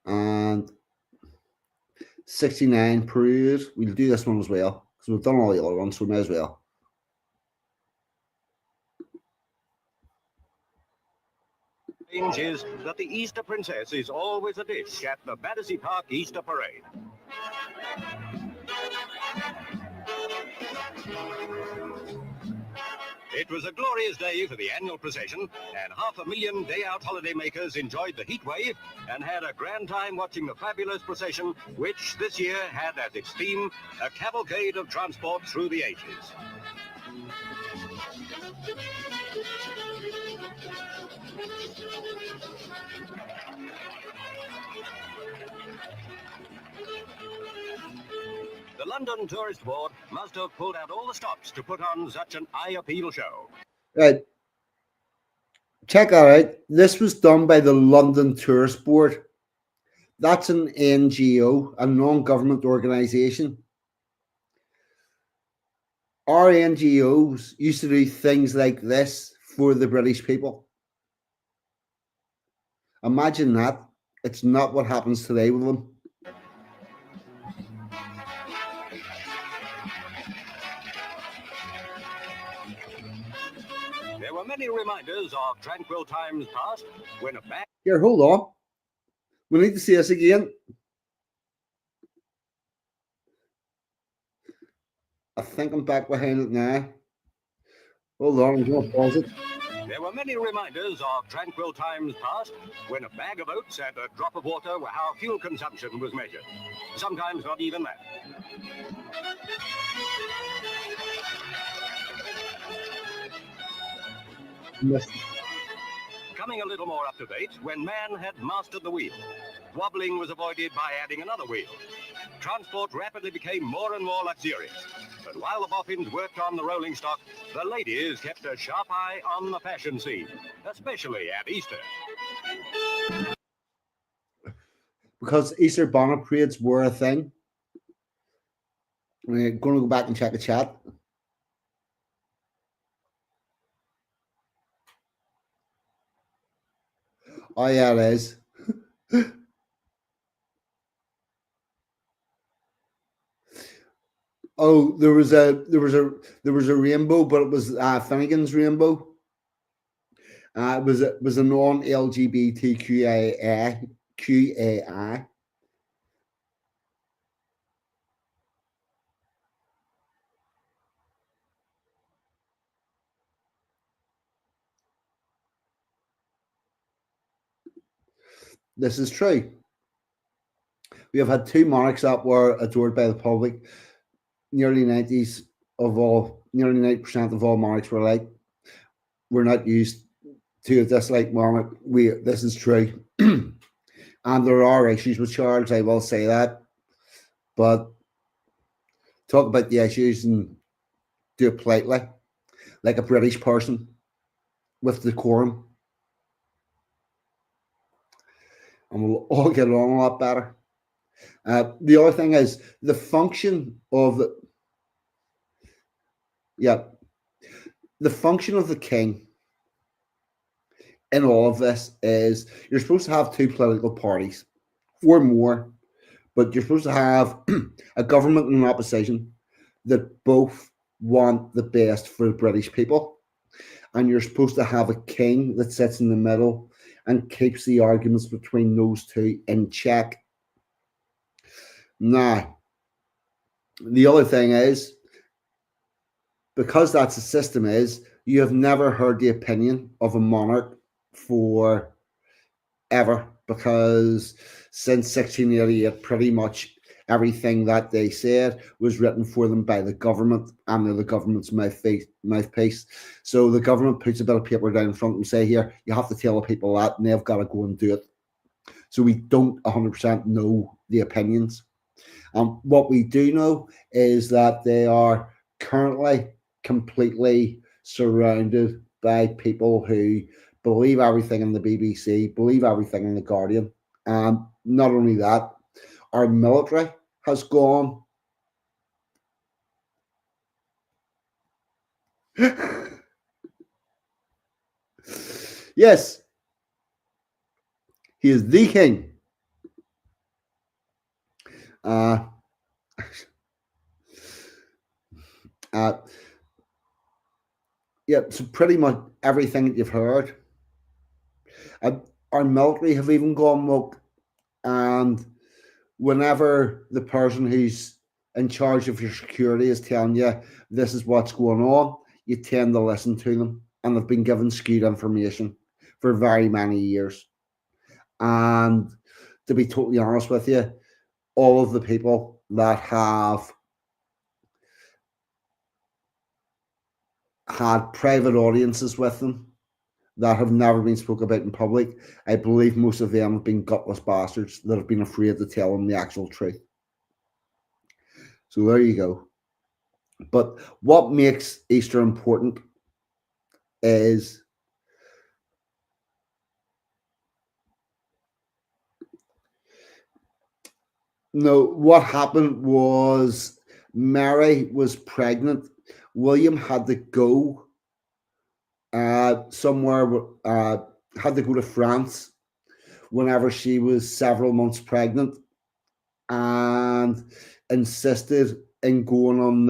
And 69 parade. We'll do this one as well because we've done all the other ones, so we may as well. Strange is that the Easter Princess is always a dish at the Battersea Park Easter Parade. It was a glorious day for the annual procession, and 500,000 day-out holidaymakers enjoyed the heat wave and had a grand time watching the fabulous procession, which this year had as its theme a cavalcade of transport through the ages. The London Tourist Board must have pulled out all the stops to put on such an eye-appeal show. Right. Check that out. This was done by the London Tourist Board. That's an NGO, a non-government organisation. Our NGOs used to do things like this for the British people. Imagine that. It's not what happens today with them. There were many reminders of tranquil times past when a bag... Here, hold on. We need to see this again. I think I'm back behind it now. Hold on, I'm going to pause it. There were many reminders of tranquil times past when a bag of oats and a drop of water were how fuel consumption was measured. Sometimes not even that. Yes. Coming a little more up to date when man had mastered the wheel. Wobbling was avoided by adding another wheel. Transport rapidly became more and more luxurious. But while the boffins worked on the rolling stock, the ladies kept a sharp eye on the fashion scene, especially at Easter. Because Easter bonnet parades were a thing. We're going to go back and check the chat. Oh yeah, it is. Oh, there was a rainbow, but it was Finnegan's rainbow. It was a non-LGBTQAI. This is true. We have had two monarchs that were adored by the public. Nearly 90% of all monarchs were like, we're not used to a dislike monarch. This is true. And there are issues with Charles, I will say that. But talk about the issues and do it politely, like a British person with decorum. And we'll all get along a lot better. The other thing is the function of the function of the king in all of this is you're supposed to have two political parties or more, but you're supposed to have a government and an opposition that both want the best for the British people. And you're supposed to have a king that sits in the middle and keeps the arguments between those two in check. Now, the other thing is, because that's the system is, you have never heard the opinion of a monarch for ever, because since 1688, pretty much everything that they said was written for them by the government, and they're the government's mouthpiece. So the government puts a bit of paper down in front and say, here, you have to tell the people that, and they've got to go and do it. So we don't 100% know the opinions. What we do know is that they are currently completely surrounded by people who believe everything in the BBC, believe everything in the Guardian. And not only that, our military has gone. Yes, he is the king. So pretty much everything that you've heard. Our military have even gone woke, and whenever the person who's in charge of your security is telling you this is what's going on, you tend to listen to them, and they've been given skewed information for very many years. And to be totally honest with you, all of the people that have had private audiences with them that have never been spoken about in public, I believe most of them have been gutless bastards that have been afraid to tell them the actual truth. So there you go. But what makes Easter important is what happened was Mary was pregnant. William had to go somewhere, had to go to France whenever she was several months pregnant, and insisted in going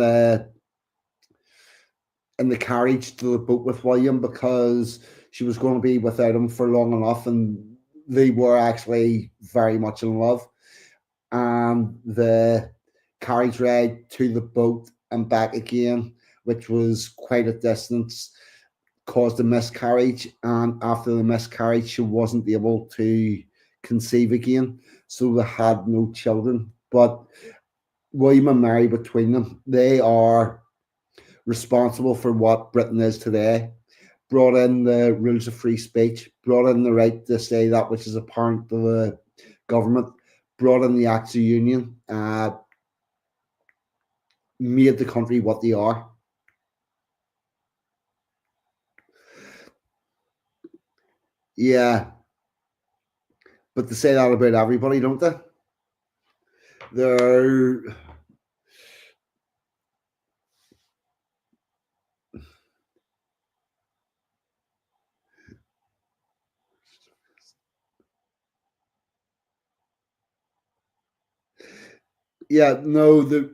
in the carriage to the boat with William because she was going to be without him for long enough, and they were actually very much in love. And the carriage ride to the boat and back again, which was quite a distance, caused a miscarriage. And after the miscarriage, she wasn't able to conceive again, so they had no children. But William and Mary, between them, they are responsible for what Britain is today. Brought in the rules of free speech, brought in the right to say that which is apparent to the government, brought in the Acts of Union, made the country what they are. Yeah, but they say that about everybody, don't they? They're yeah, no, the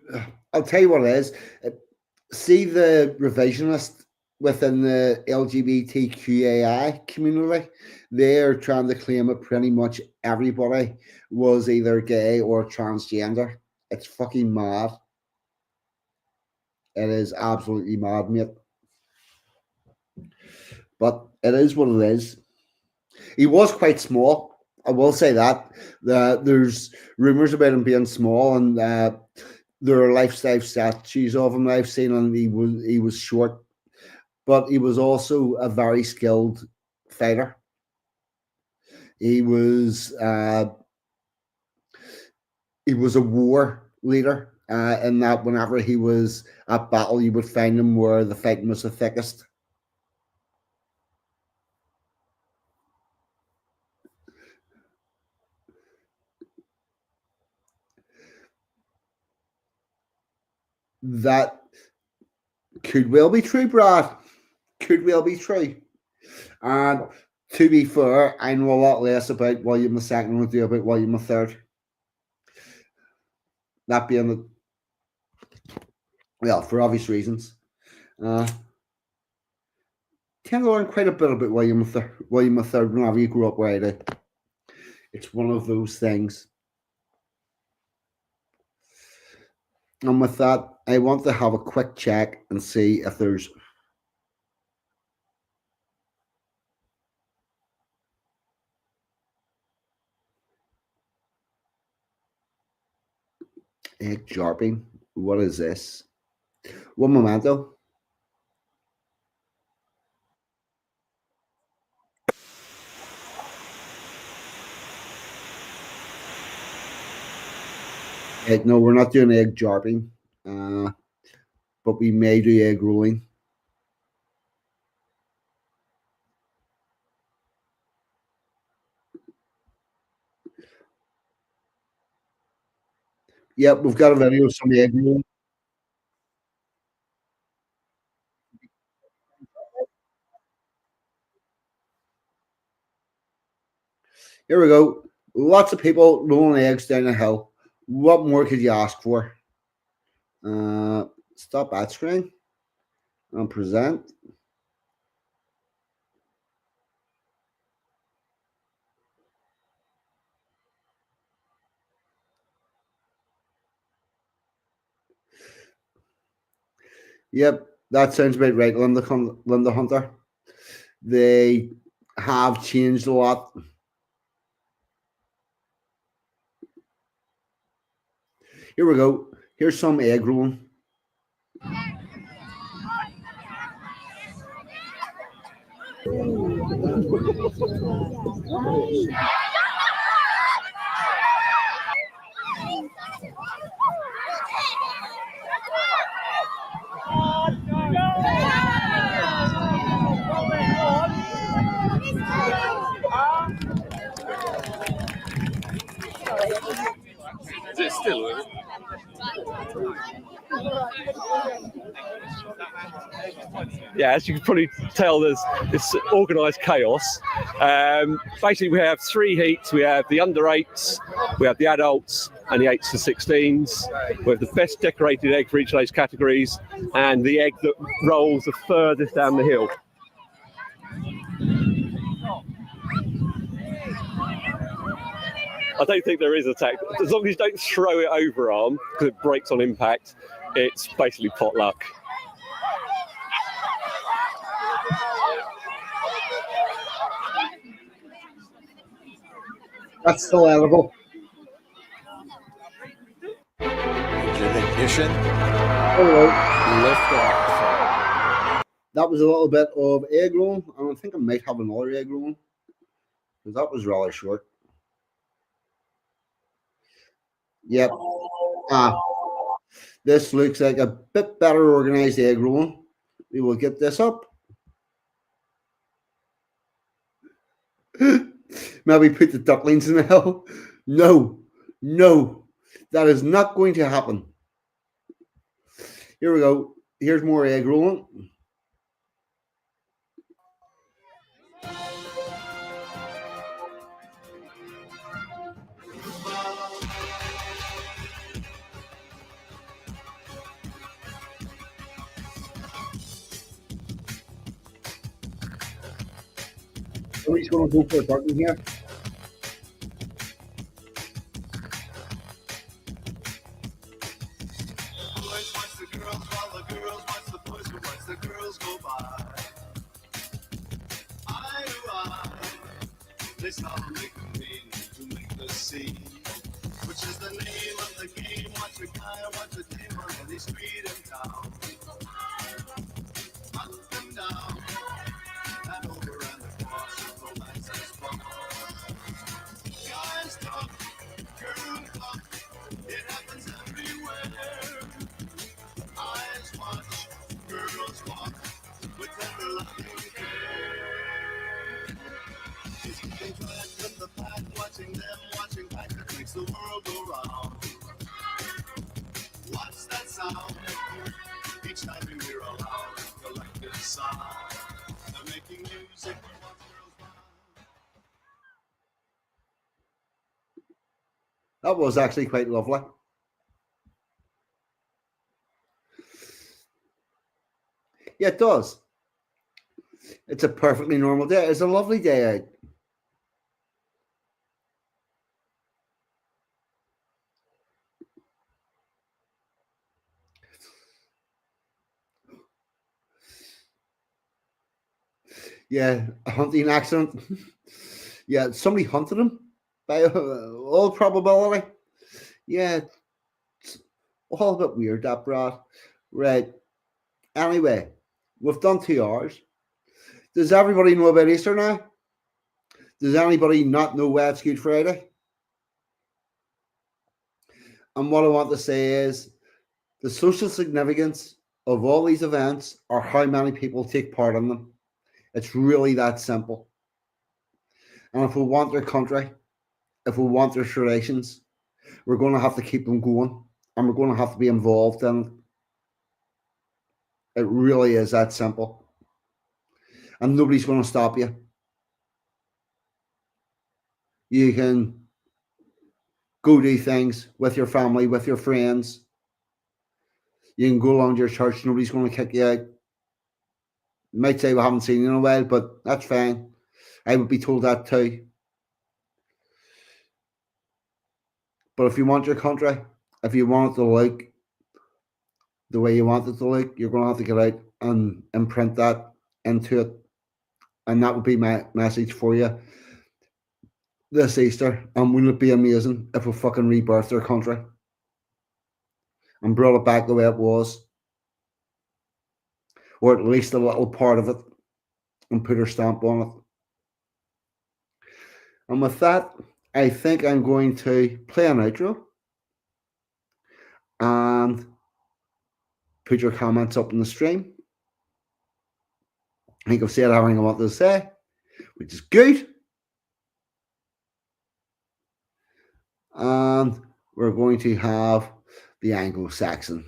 I'll tell you what it is. See the revisionist within the LGBTQAI community, they're trying to claim that pretty much everybody was either gay or transgender. It's fucking mad. It is absolutely mad, mate. But it is what it is. He was quite small. I will say that. There's rumors about him being small, and there are life-size statues of him I've seen, and he was short, but he was also a very skilled fighter. He was a war leader, in that whenever he was at battle, you would find him where the fighting was the thickest. That could well be true, Brad. Could well be true. And to be fair, I know a lot less about William II than I do about William III. That being the well, for obvious reasons. Uh, Tend to learn quite a bit about William III whenever you grew up where I did. It's one of those things. And with that, I want to have a quick check and see if there's egg jarping. What is this? One momento. No, we're not doing egg jarping, but we may do egg rolling. Yep, we've got a video of some egg rolling. Here we go. Lots of people rolling eggs down the hill. What more could you ask for? Stop ad screen and present. Yep, that sounds about right, Linda Hunter. They have changed a lot. Here we go. Here's some egg rolling. Is it still? Yeah, as you can probably tell, there's this organised chaos. Basically, we have three heats. We have the under 8s, we have the adults, and the 8s to 16s. We have the best decorated egg for each of those categories, and the egg that rolls the furthest down the hill. I don't think there is a tactic. As long as you don't throw it overarm, because it breaks on impact, it's basically potluck. That's still edible. Ignition. Lift off. That was a little bit of egg roll, and I think I might have another egg roll because that was rather short. Yep. This looks like a bit better organized egg rolling. We will get this up. Maybe put the ducklings in the hell. No, no, that is not going to happen. Here we go. Here's more egg rolling. Somebody's going to go for a duckling here. Boys watch the girls while the girls watch the boys who watch the girls go by. Eye to eye, they solemnly convene to make the scene, which is the name of the game. Watch a guy, watch a dame on any street in town. Up and down, and over and across, romance has fun. Guys talk, girls talk, it happens everywhere. Eyes watch, girls walk, with tender loving care. It's getting glad from the back, watching them, watching back, that makes the world go round. What's that sound? Each time we hear a loud, collective sound. They're making music for what girls want. That was actually quite lovely. Yeah, it does. It's a perfectly normal day. It's a lovely day out. Yeah, a hunting accident. Yeah, somebody hunted him by all probability. Yeah, it's all a bit weird, that Brad. Right. Anyway, we've done 2 hours. Does everybody know about Easter now? Does anybody not know why it's Good Friday? And what I want to say is the social significance of all these events or how many people take part in them. It's really that simple. And if we want their country, if we want their traditions, we're going to have to keep them going and we're going to have to be involved in it. It really is that simple. And nobody's going to stop you. You can go do things with your family, with your friends. You can go along to your church. Nobody's going to kick you out. You might say we haven't seen you in a while, but that's fine. I would be told that too. But if you want your country, if you want it to look the way you want it to look, you're going to have to get out and imprint that into it. And that would be my message for you this Easter. And wouldn't it be amazing if we fucking rebirthed our country and brought it back the way it was? Or at least a little part of it, and put our stamp on it. And with that, I think I'm going to play an outro and put your comments up in the stream. I think I've said everything I wanted to say, which is good. And we're going to have the Anglo-Saxon.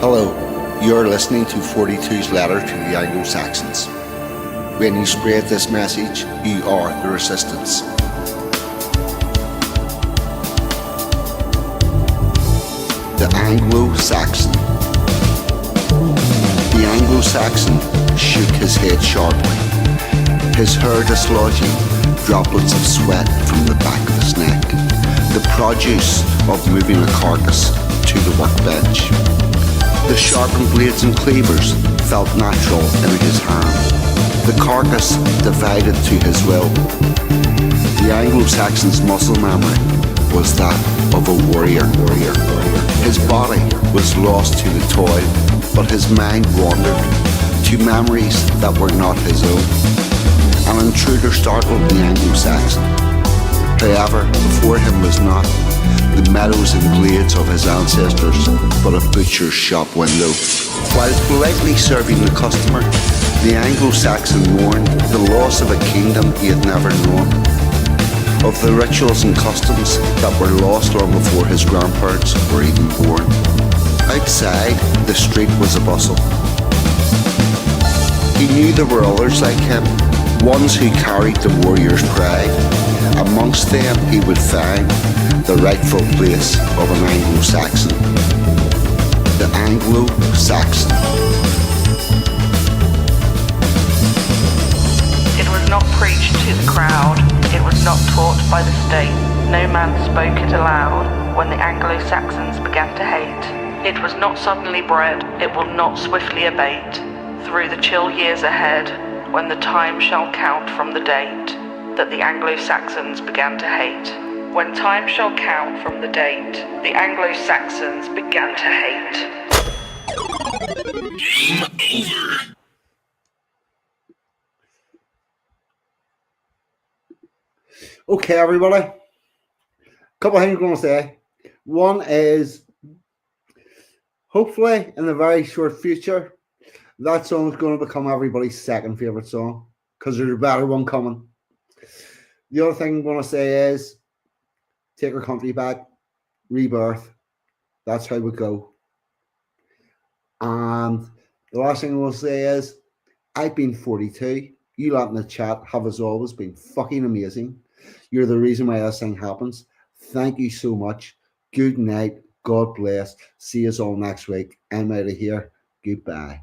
Hello, you're listening to 42's letter to the Anglo-Saxons. When you spread this message, you are the resistance. The Anglo-Saxon. The Anglo-Saxon shook his head sharply, his hair dislodging droplets of sweat from the back of his neck, the produce of moving a carcass to the workbench. The sharpened blades and cleavers felt natural in his hand. The carcass divided to his will. The Anglo-Saxon's muscle memory was that of a warrior. His body was lost to the toil, but his mind wandered to to memories that were not his own. An intruder startled the Anglo-Saxon. However, before him was not the meadows and glades of his ancestors, but a butcher's shop window. While politely serving the customer, the Anglo-Saxon mourned the loss of a kingdom he had never known, of the rituals and customs that were lost long before his grandparents were even born. Outside, the street was a bustle. He knew there were others like him, ones who carried the warrior's pride. Amongst them he would find the rightful place of an Anglo-Saxon. The Anglo-Saxon. It was not preached to the crowd, it was not taught by the state. No man spoke it aloud when the Anglo-Saxons began to hate. It was not suddenly bred, it will not swiftly abate. Through the chill years ahead, when the time shall count from the date that the Anglo-Saxons began to hate. When time shall count from the date the Anglo-Saxons began to hate. Game over. Okay, everybody. Couple of things I'm going to say. One is, hopefully, in the very short future, that song is going to become everybody's second favourite song, because there's a better one coming. The other thing I'm going to say is, take our country back, rebirth. That's how we go. And the last thing I will say is, I've been 42. You lot in the chat have, as always, been fucking amazing. You're the reason why this thing happens. Thank you so much. Good night. God bless. See us all next week. I'm out of here. Goodbye.